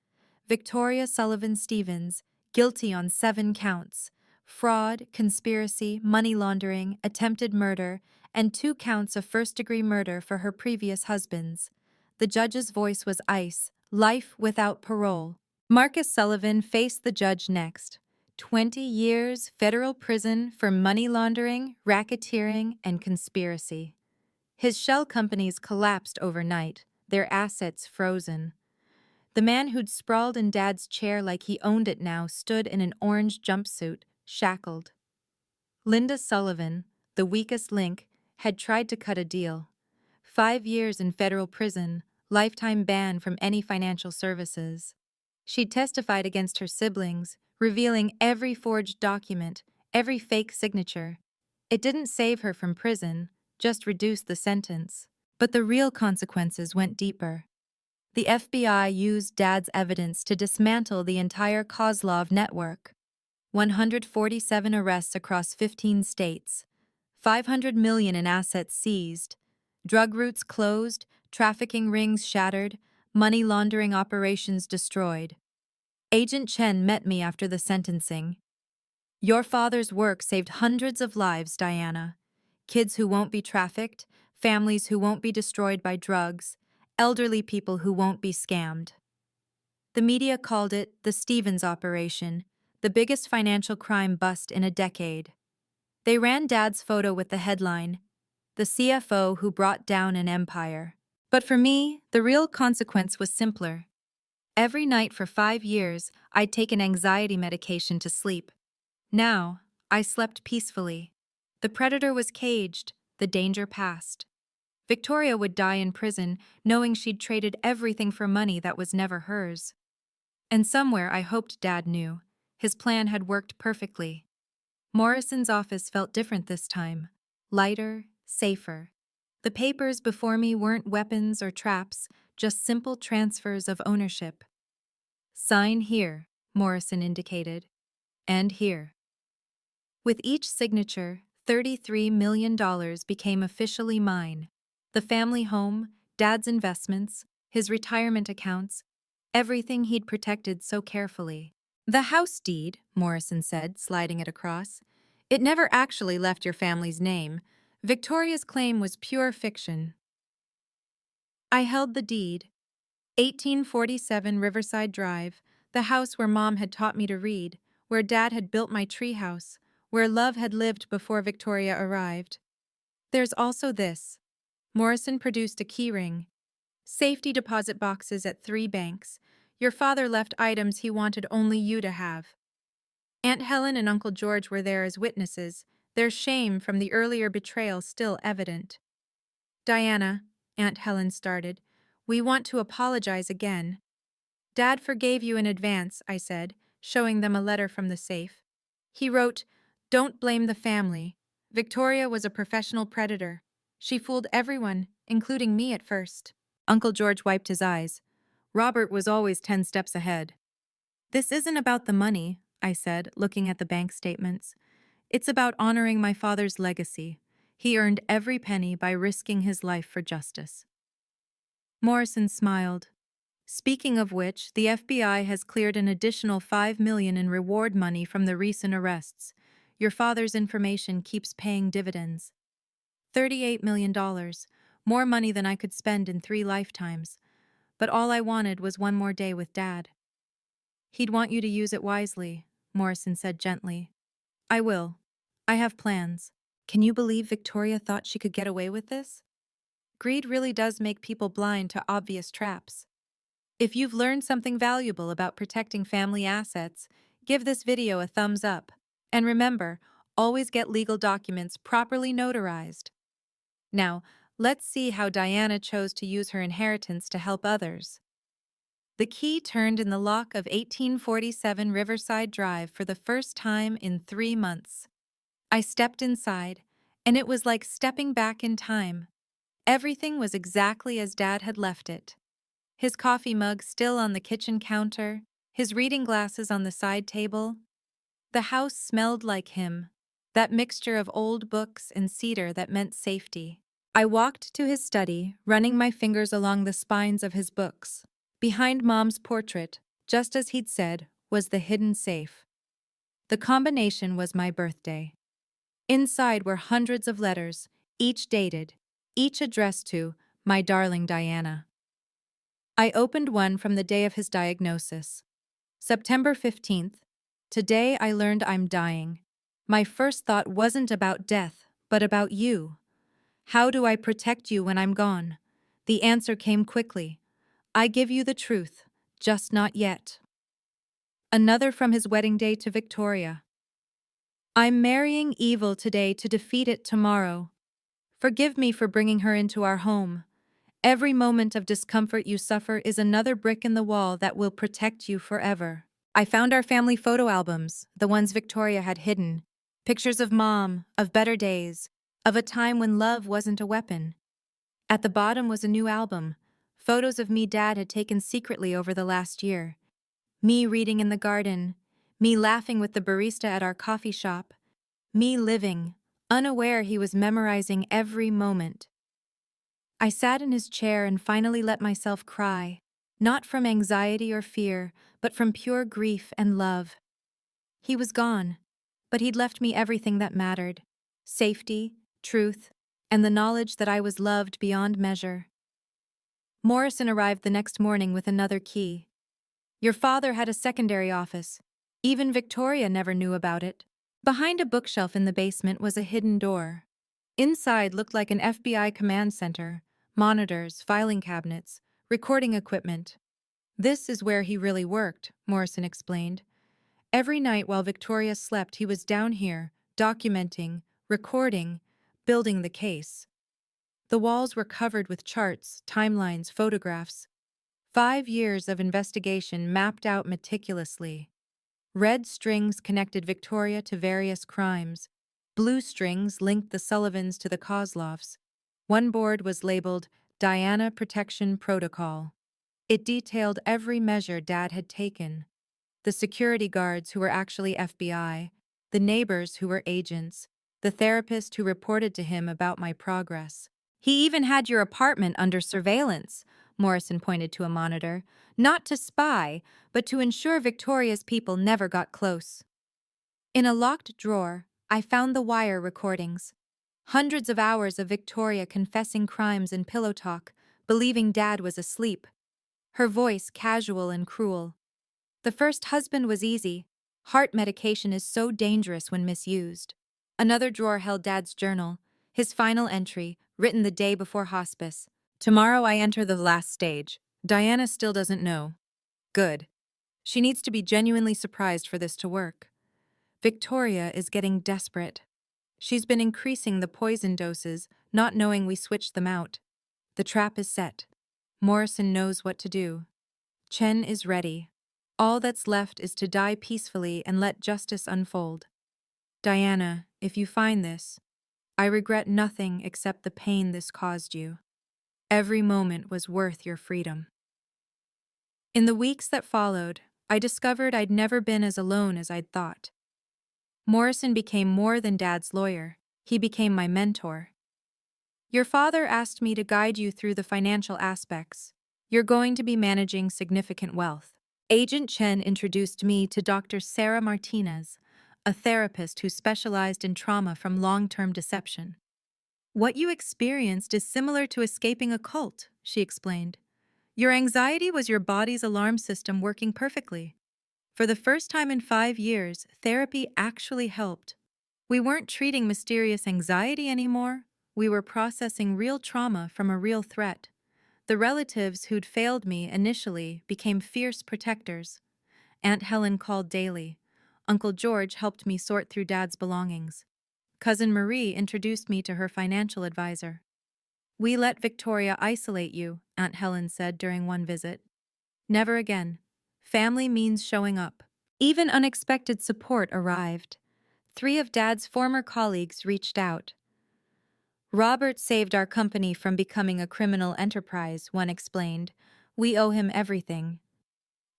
Victoria Sullivan Stevens, guilty on 7 counts: fraud, conspiracy, money laundering, attempted murder, and 2 counts of first-degree murder for her previous husbands. The judge's voice was ice, life without parole. Marcus Sullivan faced the judge next. 20 years federal prison for money laundering, racketeering, and conspiracy. His shell companies collapsed overnight, their assets frozen. The man who'd sprawled in Dad's chair like he owned it now stood in an orange jumpsuit, shackled. Linda Sullivan, the weakest link, had tried to cut a deal. 5 years in federal prison, lifetime ban from any financial services. She'd testified against her siblings, revealing every forged document, every fake signature. It didn't save her from prison, just reduced the sentence. But the real consequences went deeper. The FBI used Dad's evidence to dismantle the entire Kozlov network. 147 arrests across 15 states, 500 million in assets seized, drug routes closed, trafficking rings shattered, money laundering operations destroyed. Agent Chen met me after the sentencing. Your father's work saved hundreds of lives, Diana. Kids who won't be trafficked, families who won't be destroyed by drugs, elderly people who won't be scammed. The media called it the Stevens operation, the biggest financial crime bust in a decade. They ran Dad's photo with the headline, "The CFO who brought down an empire." But for me, the real consequence was simpler. Every night for 5 years, I'd taken anxiety medication to sleep. Now, I slept peacefully. The predator was caged, the danger past. Victoria would die in prison, knowing she'd traded everything for money that was never hers. And somewhere I hoped Dad knew. His plan had worked perfectly. Morrison's office felt different this time. Lighter, safer. The papers before me weren't weapons or traps, just simple transfers of ownership. Sign here, Morrison indicated. And here. With each signature, $33 million became officially mine. The family home, Dad's investments, his retirement accounts, everything he'd protected so carefully. The house deed, Morrison said, sliding it across. It never actually left your family's name. Victoria's claim was pure fiction. I held the deed. 1847 Riverside Drive, the house where Mom had taught me to read, where Dad had built my treehouse, where love had lived before Victoria arrived. There's also this. Morrison produced a keyring. Safety deposit boxes at 3 banks. Your father left items he wanted only you to have. Aunt Helen and Uncle George were there as witnesses, their shame from the earlier betrayal still evident. Diana, Aunt Helen started, we want to apologize again. Dad forgave you in advance, I said, showing them a letter from the safe. He wrote, don't blame the family. Victoria was a professional predator. She fooled everyone, including me at first. Uncle George wiped his eyes. Robert was always 10 steps ahead. This isn't about the money, I said, looking at the bank statements. It's about honoring my father's legacy. He earned every penny by risking his life for justice. Morrison smiled. Speaking of which, the FBI has cleared an additional $5 million in reward money from the recent arrests. Your father's information keeps paying dividends. $38 million, more money than I could spend in 3 lifetimes. But all I wanted was one more day with Dad. He'd want you to use it wisely, Morrison said gently. I will. I have plans. Can you believe Victoria thought she could get away with this? Greed really does make people blind to obvious traps. If you've learned something valuable about protecting family assets, give this video a thumbs up. And remember, always get legal documents properly notarized. Now, let's see how Diana chose to use her inheritance to help others. The key turned in the lock of 1847 Riverside Drive for the first time in 3 months. I stepped inside, and it was like stepping back in time. Everything was exactly as Dad had left it. His coffee mug still on the kitchen counter, his reading glasses on the side table. The house smelled like him, that mixture of old books and cedar that meant safety. I walked to his study, running my fingers along the spines of his books. Behind Mom's portrait, just as he'd said, was the hidden safe. The combination was my birthday. Inside were hundreds of letters, each dated, each addressed to my darling Diana. I opened one from the day of his diagnosis. September 15th. Today I learned I'm dying. My first thought wasn't about death, but about you. How do I protect you when I'm gone? The answer came quickly. I give you the truth, just not yet. Another from his wedding day to Victoria. I'm marrying evil today to defeat it tomorrow. Forgive me for bringing her into our home. Every moment of discomfort you suffer is another brick in the wall that will protect you forever. I found our family photo albums, the ones Victoria had hidden. Pictures of Mom, of better days, of a time when love wasn't a weapon. At the bottom was a new album, photos of me Dad had taken secretly over the last year. Me reading in the garden, me laughing with the barista at our coffee shop, me living, unaware he was memorizing every moment. I sat in his chair and finally let myself cry, not from anxiety or fear, but from pure grief and love. He was gone, but he'd left me everything that mattered: safety, truth, and the knowledge that I was loved beyond measure. Morrison arrived the next morning with another key. Your father had a secondary office. Even Victoria never knew about it. Behind a bookshelf in the basement was a hidden door. Inside looked like an FBI command center, monitors, filing cabinets, recording equipment. This is where he really worked, Morrison explained. Every night while Victoria slept, he was down here, documenting, recording, building the case. The walls were covered with charts, timelines, photographs. 5 years of investigation mapped out meticulously. Red strings connected Victoria to various crimes. Blue strings linked the Sullivans to the Kozlovs. One board was labeled Diana Protection Protocol. It detailed every measure Dad had taken. The security guards who were actually FBI, the neighbors who were agents, the therapist who reported to him about my progress. He even had your apartment under surveillance, Morrison pointed to a monitor, not to spy, but to ensure Victoria's people never got close. In a locked drawer, I found the wire recordings. Hundreds of hours of Victoria confessing crimes in pillow talk, believing Dad was asleep. Her voice casual and cruel. The first husband was easy. Heart medication is so dangerous when misused. Another drawer held Dad's journal, his final entry, written the day before hospice. Tomorrow I enter the last stage. Diana still doesn't know. Good. She needs to be genuinely surprised for this to work. Victoria is getting desperate. She's been increasing the poison doses, not knowing we switched them out. The trap is set. Morrison knows what to do. Chen is ready. All that's left is to die peacefully and let justice unfold. Diana, if you find this, I regret nothing except the pain this caused you. Every moment was worth your freedom. In the weeks that followed, I discovered I'd never been as alone as I'd thought. Morrison became more than Dad's lawyer. He became my mentor. Your father asked me to guide you through the financial aspects. You're going to be managing significant wealth. Agent Chen introduced me to Dr. Sarah Martinez, a therapist who specialized in trauma from long-term deception. What you experienced is similar to escaping a cult, she explained. Your anxiety was your body's alarm system working perfectly. For the first time in 5 years, therapy actually helped. We weren't treating mysterious anxiety anymore. We were processing real trauma from a real threat. The relatives who'd failed me initially became fierce protectors. Aunt Helen called daily. Uncle George helped me sort through Dad's belongings. Cousin Marie introduced me to her financial advisor. We let Victoria isolate you, Aunt Helen said during one visit. Never again. Family means showing up. Even unexpected support arrived. 3 of Dad's former colleagues reached out. Robert saved our company from becoming a criminal enterprise, one explained. We owe him everything.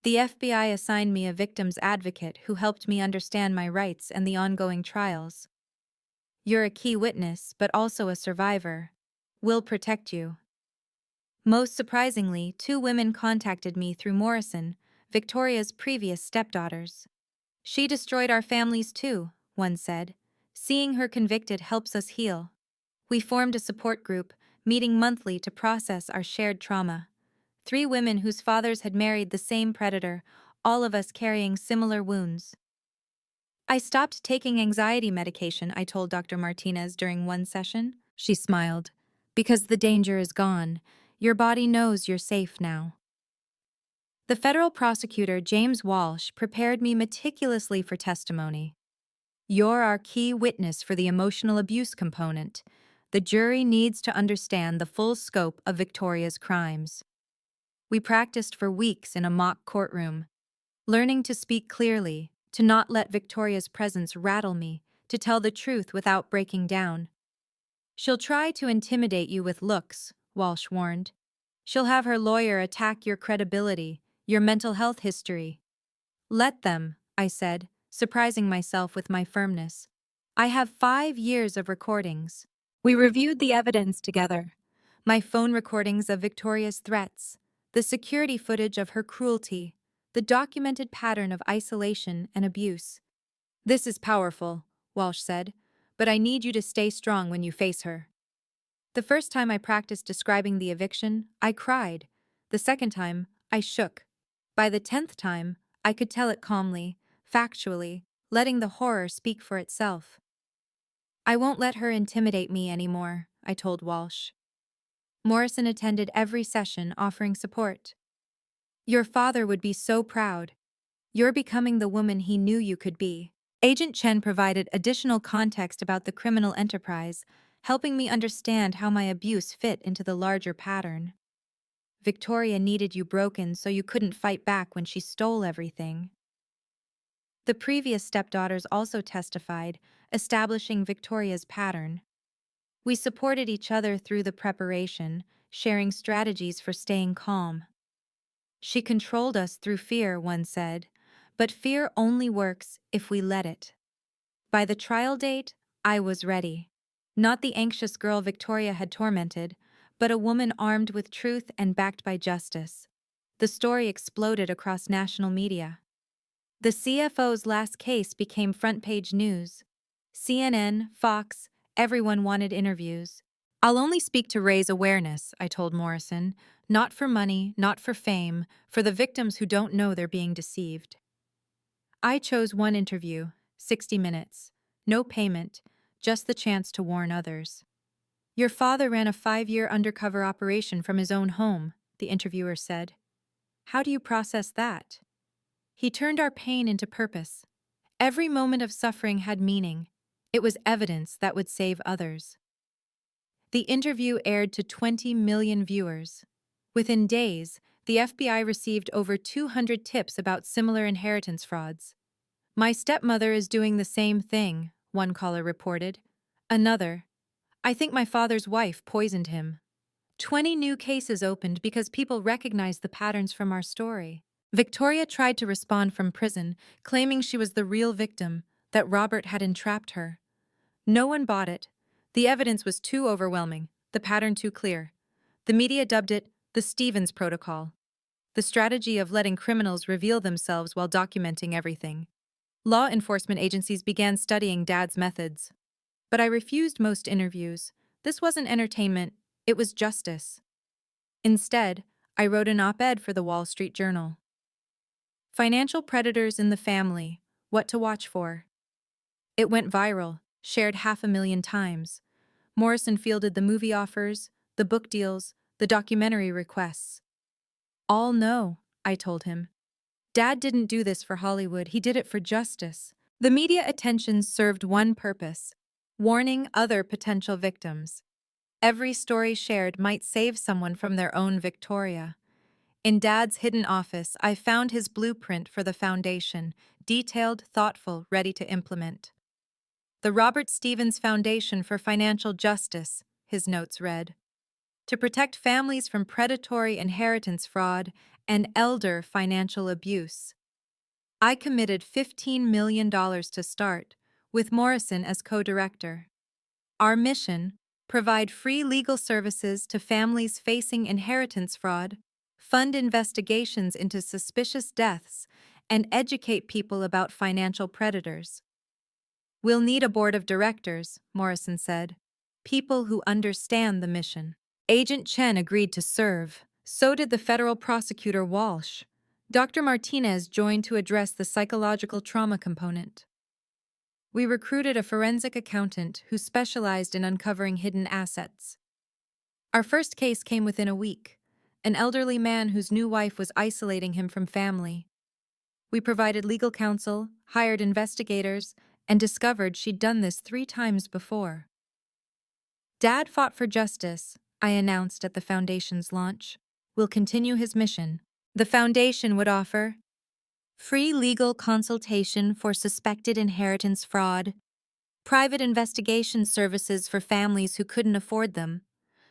The FBI assigned me a victim's advocate who helped me understand my rights and the ongoing trials. You're a key witness, but also a survivor. We'll protect you. Most surprisingly, 2 women contacted me through Morrison, Victoria's previous stepdaughters. She destroyed our families too, one said. Seeing her convicted helps us heal. We formed a support group, meeting monthly to process our shared trauma. 3 women whose fathers had married the same predator, all of us carrying similar wounds. I stopped taking anxiety medication, I told Dr. Martinez during one session. She smiled. Because the danger is gone. Your body knows you're safe now. The federal prosecutor, James Walsh, prepared me meticulously for testimony. You're our key witness for the emotional abuse component. The jury needs to understand the full scope of Victoria's crimes. We practiced for weeks in a mock courtroom, learning to speak clearly, to not let Victoria's presence rattle me, to tell the truth without breaking down. She'll try to intimidate you with looks, Walsh warned. She'll have her lawyer attack your credibility, your mental health history. Let them, I said, surprising myself with my firmness. I have 5 years of recordings. We reviewed the evidence together. My phone recordings of Victoria's threats, the security footage of her cruelty, the documented pattern of isolation and abuse. This is powerful, Walsh said, but I need you to stay strong when you face her. The first time I practiced describing the eviction, I cried. The second time, I shook. By the 10th time, I could tell it calmly, factually, letting the horror speak for itself. I won't let her intimidate me anymore, I told Walsh. Morrison attended every session, offering support. Your father would be so proud. You're becoming the woman he knew you could be. Agent Chen provided additional context about the criminal enterprise, helping me understand how my abuse fit into the larger pattern. Victoria needed you broken so you couldn't fight back when she stole everything. The previous stepdaughters also testified, establishing Victoria's pattern. We supported each other through the preparation, sharing strategies for staying calm. She controlled us through fear, one said, but fear only works if we let it. By the trial date, I was ready. Not the anxious girl Victoria had tormented, but a woman armed with truth and backed by justice. The story exploded across national media. The CFO's last case became front-page news. CNN, Fox, everyone wanted interviews. I'll only speak to raise awareness, I told Morrison. Not for money, not for fame, for the victims who don't know they're being deceived. I chose one interview, 60 minutes. No payment, just the chance to warn others. Your father ran a 5-year undercover operation from his own home, the interviewer said. How do you process that? He turned our pain into purpose. Every moment of suffering had meaning. It was evidence that would save others. The interview aired to 20 million viewers. Within days, the FBI received over 200 tips about similar inheritance frauds. My stepmother is doing the same thing, one caller reported. Another, I think my father's wife poisoned him. 20 new cases opened because people recognized the patterns from our story. Victoria tried to respond from prison, claiming she was the real victim, that Robert had entrapped her. No one bought it. The evidence was too overwhelming, the pattern too clear. The media dubbed it the Stevens Protocol, the strategy of letting criminals reveal themselves while documenting everything. Law enforcement agencies began studying Dad's methods. But I refused most interviews. This wasn't entertainment, it was justice. Instead, I wrote an op-ed for the Wall Street Journal. Financial predators in the family, what to watch for. It went viral, shared 500,000 times. Morrison fielded the movie offers, the book deals, the documentary requests. All no, I told him. Dad didn't do this for Hollywood, he did it for justice. The media attention served one purpose: warning other potential victims. Every story shared might save someone from their own Victoria. In Dad's hidden office, I found his blueprint for the foundation, detailed, thoughtful, ready to implement. The Robert Stevens Foundation for Financial Justice, his notes read, to protect families from predatory inheritance fraud and elder financial abuse. I committed $15 million to start, with Morrison as co-director. Our mission: provide free legal services to families facing inheritance fraud, fund investigations into suspicious deaths, and educate people about financial predators. We'll need a board of directors, Morrison said, people who understand the mission. Agent Chen agreed to serve. So did the federal prosecutor Walsh. Dr. Martinez joined to address the psychological trauma component. We recruited a forensic accountant who specialized in uncovering hidden assets. Our first case came within a week: an elderly man whose new wife was isolating him from family. We provided legal counsel, hired investigators, and discovered she'd done this 3 times before. Dad fought for justice, I announced at the foundation's launch. We'll continue his mission. The foundation would offer free legal consultation for suspected inheritance fraud, private investigation services for families who couldn't afford them,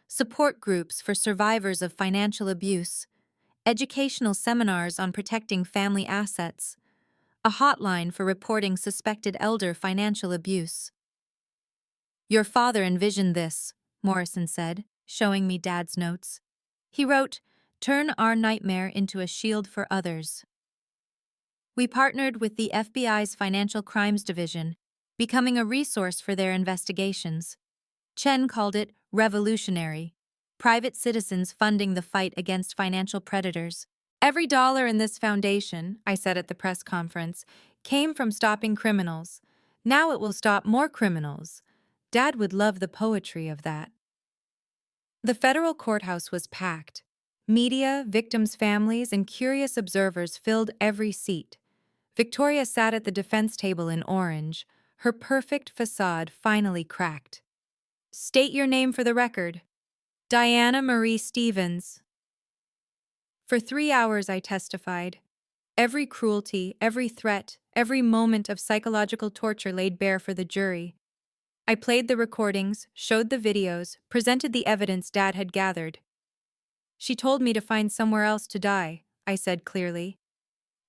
support groups for survivors of financial abuse, educational seminars on protecting family assets, a hotline for reporting suspected elder financial abuse. Your father envisioned this, Morrison said, showing me Dad's notes. He wrote, turn our nightmare into a shield for others. We partnered with the FBI's Financial Crimes Division, becoming a resource for their investigations. Chen called it revolutionary, private citizens funding the fight against financial predators. Every dollar in this foundation, I said at the press conference, came from stopping criminals. Now it will stop more criminals. Dad would love the poetry of that. The federal courthouse was packed. Media, victims' families, and curious observers filled every seat. Victoria sat at the defense table in orange, her perfect facade finally cracked. State your name for the record. Diana Marie Stevens. For 3 hours I testified. Every cruelty, every threat, every moment of psychological torture laid bare for the jury. I played the recordings, showed the videos, presented the evidence Dad had gathered. She told me to find somewhere else to die, I said clearly.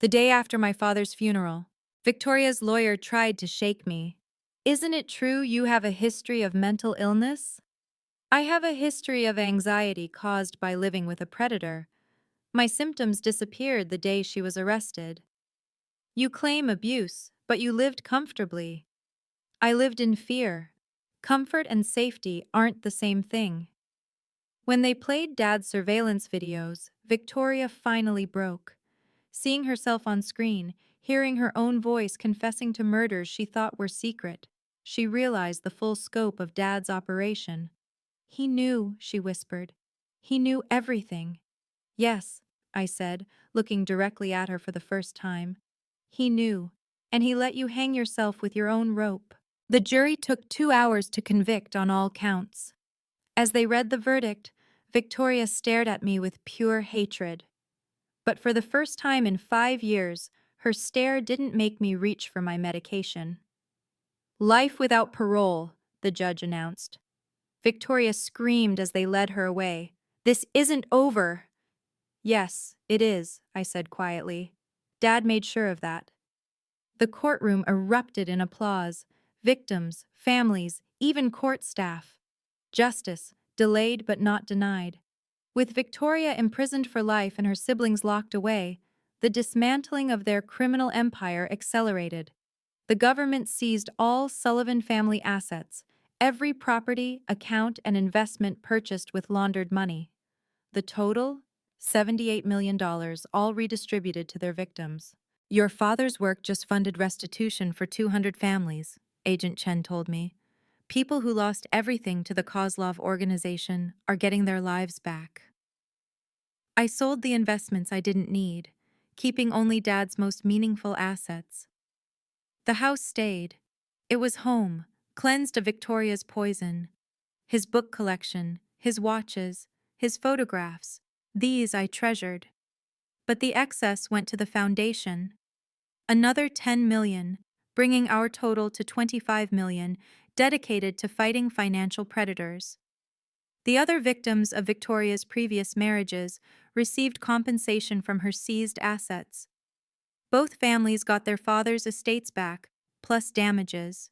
The day after my father's funeral, Victoria's lawyer tried to shake me. Isn't it true you have a history of mental illness? I have a history of anxiety caused by living with a predator. My symptoms disappeared the day she was arrested. You claim abuse, but you lived comfortably. I lived in fear. Comfort and safety aren't the same thing. When they played Dad's surveillance videos, Victoria finally broke. Seeing herself on screen, hearing her own voice confessing to murders she thought were secret, she realized the full scope of Dad's operation. He knew, she whispered. He knew everything. Yes, I said, looking directly at her for the first time. He knew, and he let you hang yourself with your own rope. The jury took 2 hours to convict on all counts. As they read the verdict, Victoria stared at me with pure hatred. But for the first time in 5 years, her stare didn't make me reach for my medication. Life without parole, the judge announced. Victoria screamed as they led her away. This isn't over. Yes, it is, I said quietly. Dad made sure of that. The courtroom erupted in applause. Victims, families, even court staff. Justice, delayed but not denied. With Victoria imprisoned for life and her siblings locked away, the dismantling of their criminal empire accelerated. The government seized all Sullivan family assets, every property, account, and investment purchased with laundered money. The total? $78 million, all redistributed to their victims. Your father's work just funded restitution for 200 families, Agent Chen told me. People who lost everything to the Kozlov organization are getting their lives back. I sold the investments I didn't need, keeping only Dad's most meaningful assets. The house stayed. It was home, cleansed of Victoria's poison. His book collection, his watches, his photographs, these I treasured. But the excess went to the foundation. Another 10 million, bringing our total to 25 million, dedicated to fighting financial predators. The other victims of Victoria's previous marriages received compensation from her seized assets. Both families got their father's estates back, plus damages.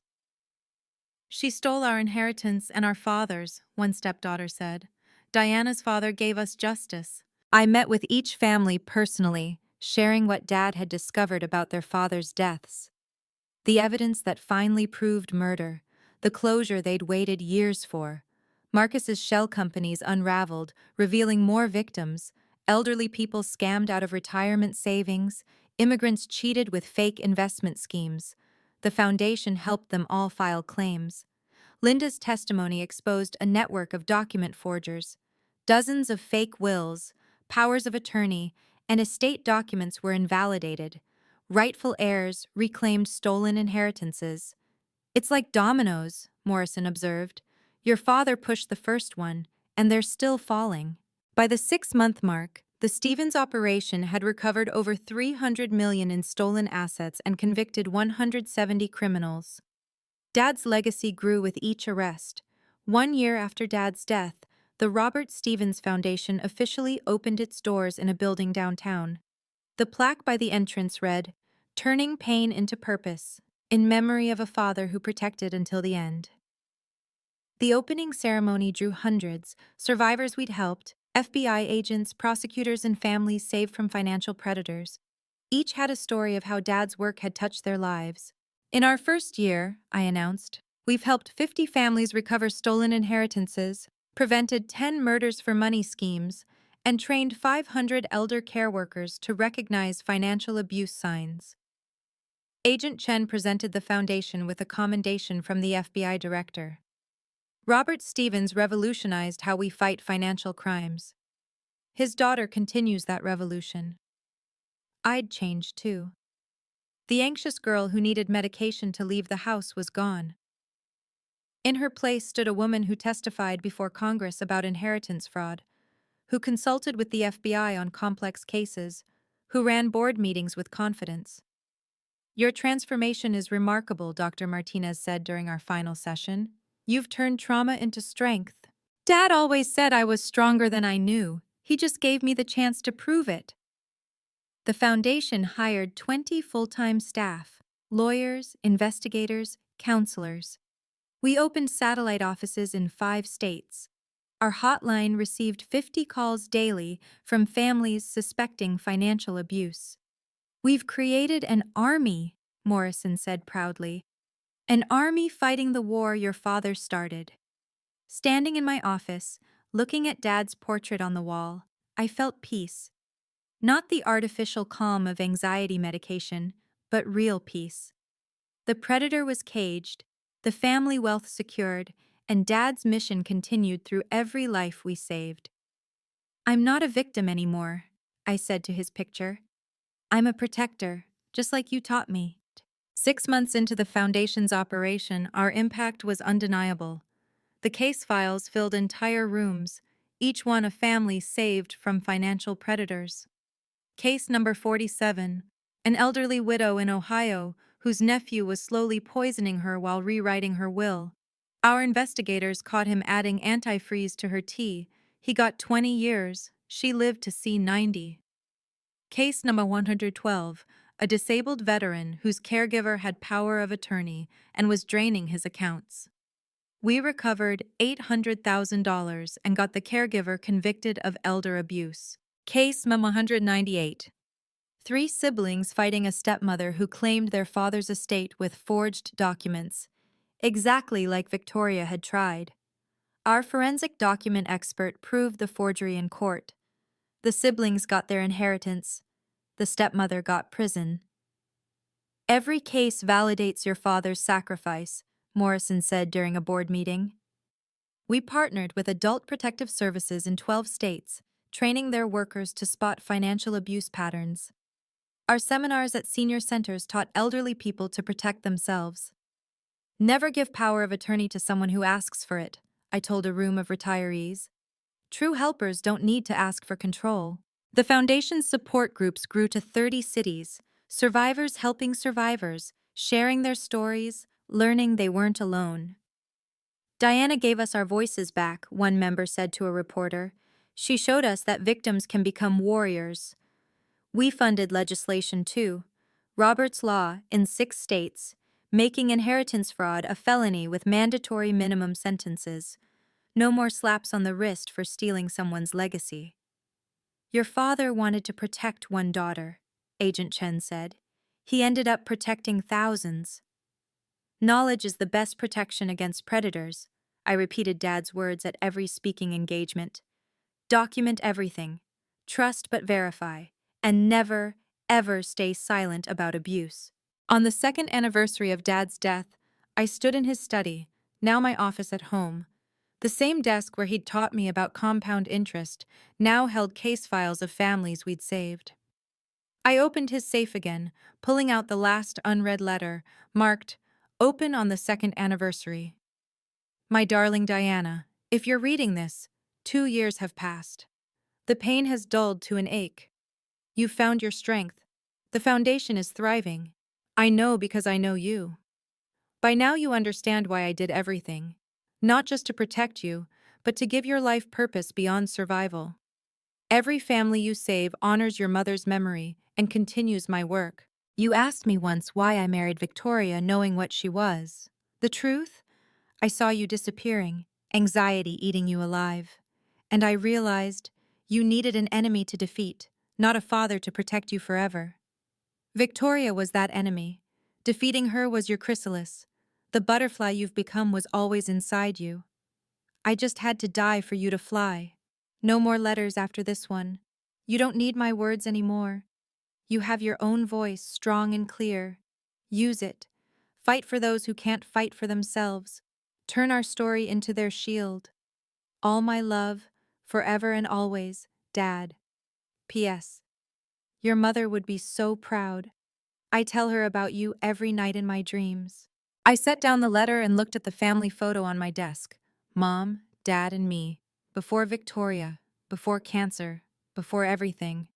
She stole our inheritance and our father's, one stepdaughter said. Diana's father gave us justice. I met with each family personally, sharing what Dad had discovered about their father's deaths. The evidence that finally proved murder, the closure they'd waited years for. Marcus's shell companies unraveled, revealing more victims, elderly people scammed out of retirement savings, immigrants cheated with fake investment schemes. The foundation helped them all file claims. Linda's testimony exposed a network of document forgers. Dozens of fake wills, powers of attorney, and estate documents were invalidated. Rightful heirs reclaimed stolen inheritances. It's like dominoes, Morrison observed. Your father pushed the first one, and they're still falling. By the 6-month mark, the Stevens operation had recovered over $300 million in stolen assets and convicted 170 criminals. Dad's legacy grew with each arrest. 1 year after Dad's death, the Robert Stevens Foundation officially opened its doors in a building downtown. The plaque by the entrance read, "Turning Pain into Purpose, in memory of a father who protected until the end." The opening ceremony drew hundreds, survivors we'd helped, FBI agents, prosecutors, and families saved from financial predators. Each had a story of how Dad's work had touched their lives. In our first year, I announced, we've helped 50 families recover stolen inheritances, prevented 10 murders for money schemes, and trained 500 elder care workers to recognize financial abuse signs. Agent Chen presented the foundation with a commendation from the FBI director. Robert Stevens revolutionized how we fight financial crimes. His daughter continues that revolution. I'd change too. The anxious girl who needed medication to leave the house was gone. In her place stood a woman who testified before Congress about inheritance fraud, who consulted with the FBI on complex cases, who ran board meetings with confidence. Your transformation is remarkable, Dr. Martinez said during our final session. You've turned trauma into strength. Dad always said I was stronger than I knew. He just gave me the chance to prove it. The foundation hired 20 full-time staff, lawyers, investigators, counselors. We opened satellite offices in 5 states. Our hotline received 50 calls daily from families suspecting financial abuse. We've created an army, Morrison said proudly. An army fighting the war your father started. Standing in my office, looking at Dad's portrait on the wall, I felt peace. Not the artificial calm of anxiety medication, but real peace. The predator was caged, the family wealth secured, and Dad's mission continued through every life we saved. I'm not a victim anymore, I said to his picture. I'm a protector, just like you taught me. 6 months into the Foundation's operation, our impact was undeniable. The case files filled entire rooms, each one a family saved from financial predators. Case number 47, an elderly widow in Ohio whose nephew was slowly poisoning her while rewriting her will. Our investigators caught him adding antifreeze to her tea. He got 20 years. She lived to see 90. Case number 112, a disabled veteran whose caregiver had power of attorney and was draining his accounts. We recovered $800,000 and got the caregiver convicted of elder abuse. Case number 198. 3 siblings fighting a stepmother who claimed their father's estate with forged documents, exactly like Victoria had tried. Our forensic document expert proved the forgery in court. The siblings got their inheritance. The stepmother got prison. Every case validates your father's sacrifice, Morrison said during a board meeting. We partnered with Adult Protective Services in 12 states, training their workers to spot financial abuse patterns. Our seminars at senior centers taught elderly people to protect themselves. Never give power of attorney to someone who asks for it, I told a room of retirees. True helpers don't need to ask for control. The Foundation's support groups grew to 30 cities, survivors helping survivors, sharing their stories, learning they weren't alone. Diana gave us our voices back, one member said to a reporter. She showed us that victims can become warriors. We funded legislation too. Robert's Law in 6 states, making inheritance fraud a felony with mandatory minimum sentences. No more slaps on the wrist for stealing someone's legacy. Your father wanted to protect one daughter, Agent Chen said. He ended up protecting thousands. Knowledge is the best protection against predators, I repeated Dad's words at every speaking engagement. Document everything. Trust but verify. And never, ever stay silent about abuse. On the 2nd anniversary of Dad's death, I stood in his study, now my office at home. The same desk where he'd taught me about compound interest now held case files of families we'd saved. I opened his safe again, pulling out the last unread letter, marked, "Open on the 2nd anniversary." My darling Diana, if you're reading this, 2 years have passed. The pain has dulled to an ache. You've found your strength. The foundation is thriving. I know because I know you. By now you understand why I did everything. Not just to protect you, but to give your life purpose beyond survival. Every family you save honors your mother's memory and continues my work. You asked me once why I married Victoria knowing what she was. The truth? I saw you disappearing, anxiety eating you alive. And I realized you needed an enemy to defeat, not a father to protect you forever. Victoria was that enemy. Defeating her was your chrysalis. The butterfly you've become was always inside you. I just had to die for you to fly. No more letters after this one. You don't need my words anymore. You have your own voice, strong and clear. Use it. Fight for those who can't fight for themselves. Turn our story into their shield. All my love, forever and always, Dad. P.S. Your mother would be so proud. I tell her about you every night in my dreams. I set down the letter and looked at the family photo on my desk. Mom, Dad, and me. Before Victoria, before cancer, before everything.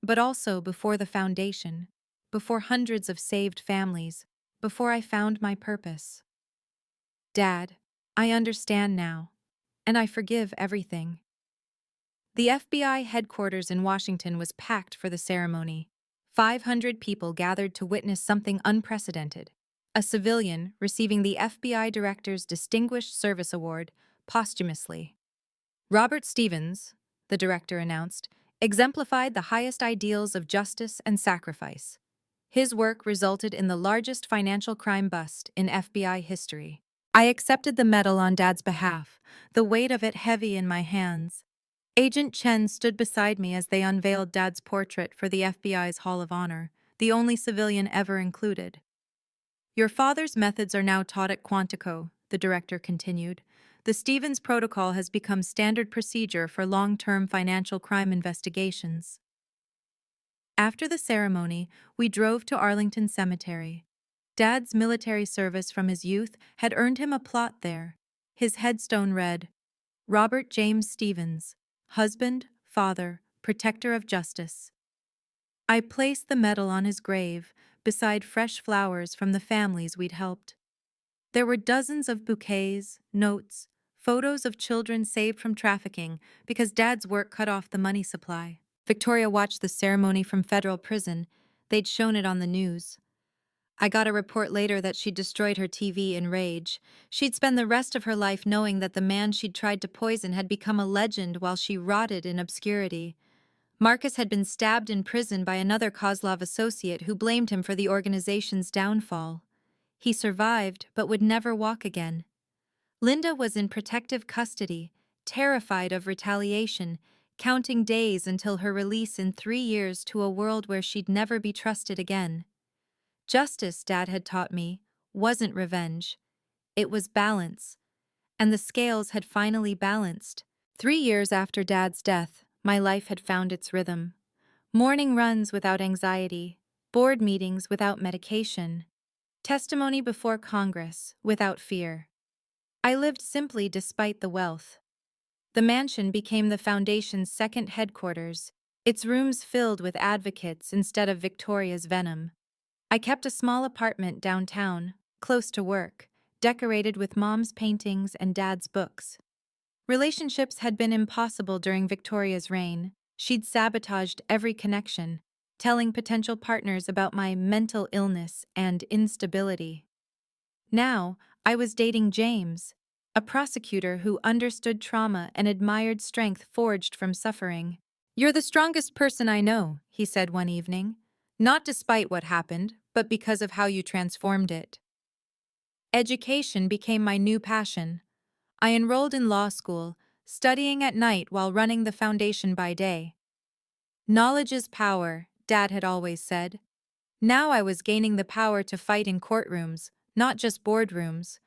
But also before the foundation, before hundreds of saved families, before I found my purpose. Dad, I understand now, and I forgive everything. The FBI headquarters in Washington was packed for the ceremony. 500 people gathered to witness something unprecedented. A civilian receiving the FBI Director's Distinguished Service Award posthumously. Robert Stevens, the director announced, exemplified the highest ideals of justice and sacrifice. His work resulted in the largest financial crime bust in FBI history. I accepted the medal on Dad's behalf, the weight of it heavy in my hands. Agent Chen stood beside me as they unveiled Dad's portrait for the FBI's Hall of Honor, the only civilian ever included. Your father's methods are now taught at Quantico, the director continued. The Stevens Protocol has become standard procedure for long-term financial crime investigations. After the ceremony, we drove to Arlington Cemetery. Dad's military service from his youth had earned him a plot there. His headstone read, Robert James Stevens, husband, father, protector of justice. I placed the medal on his grave, beside fresh flowers from the families we'd helped. There were dozens of bouquets, notes, photos of children saved from trafficking because Dad's work cut off the money supply. Victoria watched the ceremony from federal prison. They'd shown it on the news. I got a report later that she'd destroyed her TV in rage. She'd spend the rest of her life knowing that the man she'd tried to poison had become a legend while she rotted in obscurity. Marcus had been stabbed in prison by another Kozlov associate who blamed him for the organization's downfall. He survived, but would never walk again. Linda was in protective custody, terrified of retaliation, counting days until her release in 3 years to a world where she'd never be trusted again. Justice, Dad had taught me, wasn't revenge. It was balance. And the scales had finally balanced. 3 years after Dad's death, my life had found its rhythm. Morning runs without anxiety, board meetings without medication, testimony before Congress without fear. I lived simply despite the wealth. The mansion became the Foundation's second headquarters, its rooms filled with advocates instead of Victoria's venom. I kept a small apartment downtown, close to work, decorated with Mom's paintings and Dad's books. Relationships had been impossible during Victoria's reign. She'd sabotaged every connection, telling potential partners about my mental illness and instability. Now, I was dating James, a prosecutor who understood trauma and admired strength forged from suffering. You're the strongest person I know, he said one evening. Not despite what happened, but because of how you transformed it. Education became my new passion. I enrolled in law school, studying at night while running the foundation by day. Knowledge is power, Dad had always said. Now I was gaining the power to fight in courtrooms, not just boardrooms.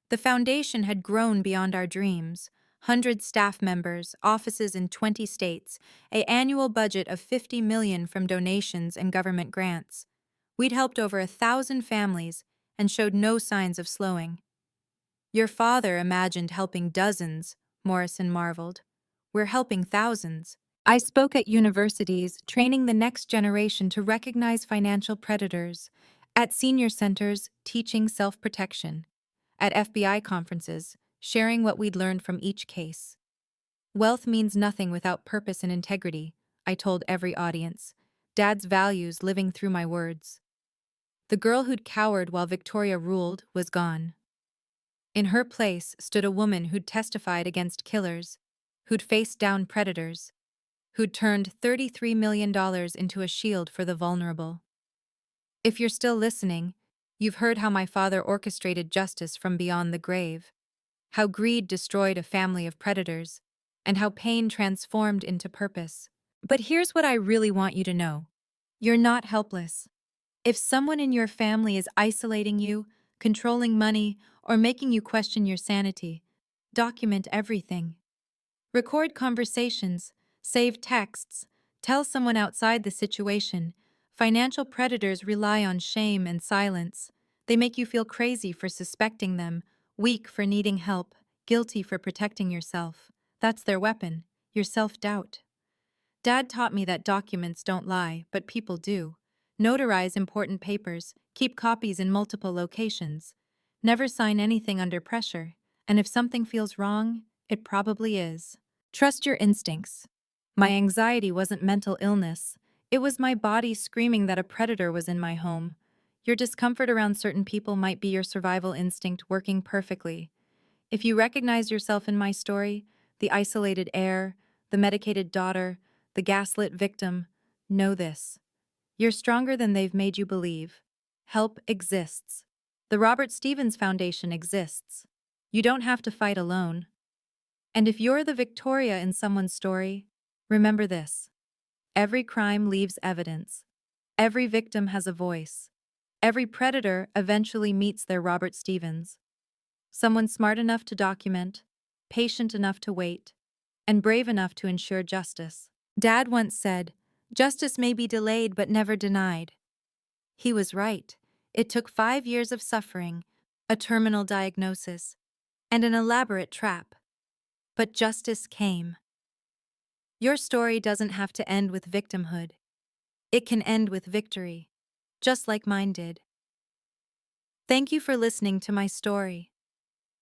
The foundation had grown beyond our dreams. 100 staff members, offices in 20 states, an annual budget of $50 million from donations and government grants. We'd helped over 1,000 families and showed no signs of slowing. Your father imagined helping dozens, Morrison marveled. We're helping thousands. I spoke at universities, training the next generation to recognize financial predators. At senior centers, teaching self-protection. At FBI conferences, sharing what we'd learned from each case. Wealth means nothing without purpose and integrity, I told every audience. Dad's values living through my words. The girl who'd cowered while Victoria ruled was gone. In her place stood a woman who'd testified against killers, who'd faced down predators, who'd turned $33 million into a shield for the vulnerable. If you're still listening, you've heard how my father orchestrated justice from beyond the grave, how greed destroyed a family of predators, and how pain transformed into purpose. But here's what I really want you to know. You're not helpless. If someone in your family is isolating you, controlling money, or making you question your sanity, document everything. Record conversations, save texts, tell someone outside the situation, Financial predators rely on shame and silence. They make you feel crazy for suspecting them, weak for needing help, guilty for protecting yourself. That's their weapon, your self-doubt. Dad taught me that documents don't lie, but people do. Notarize important papers, keep copies in multiple locations. Never sign anything under pressure, and if something feels wrong, it probably is. Trust your instincts. My anxiety wasn't mental illness. It was my body screaming that a predator was in my home. Your discomfort around certain people might be your survival instinct working perfectly. If you recognize yourself in my story, the isolated heir, the medicated daughter, the gaslit victim, know this. You're stronger than they've made you believe. Help exists. The Robert Stevens Foundation exists. You don't have to fight alone. And if you're the Victoria in someone's story, remember this. Every crime leaves evidence. Every victim has a voice. Every predator eventually meets their Robert Stevens. Someone smart enough to document, patient enough to wait, and brave enough to ensure justice. Dad once said, "Justice may be delayed but never denied." He was right. It took 5 years of suffering, a terminal diagnosis, and an elaborate trap. But justice came. Your story doesn't have to end with victimhood. It can end with victory, just like mine did. Thank you for listening to my story.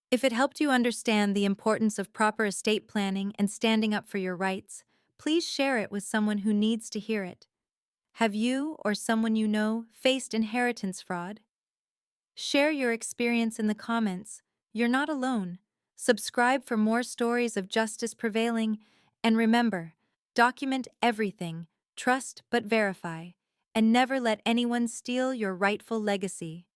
If it helped you understand the importance of proper estate planning and standing up for your rights, please share it with someone who needs to hear it. Have you or someone you know faced inheritance fraud? Share your experience in the comments. You're not alone. Subscribe for more stories of justice prevailing, and remember, document everything, trust but verify, and never let anyone steal your rightful legacy.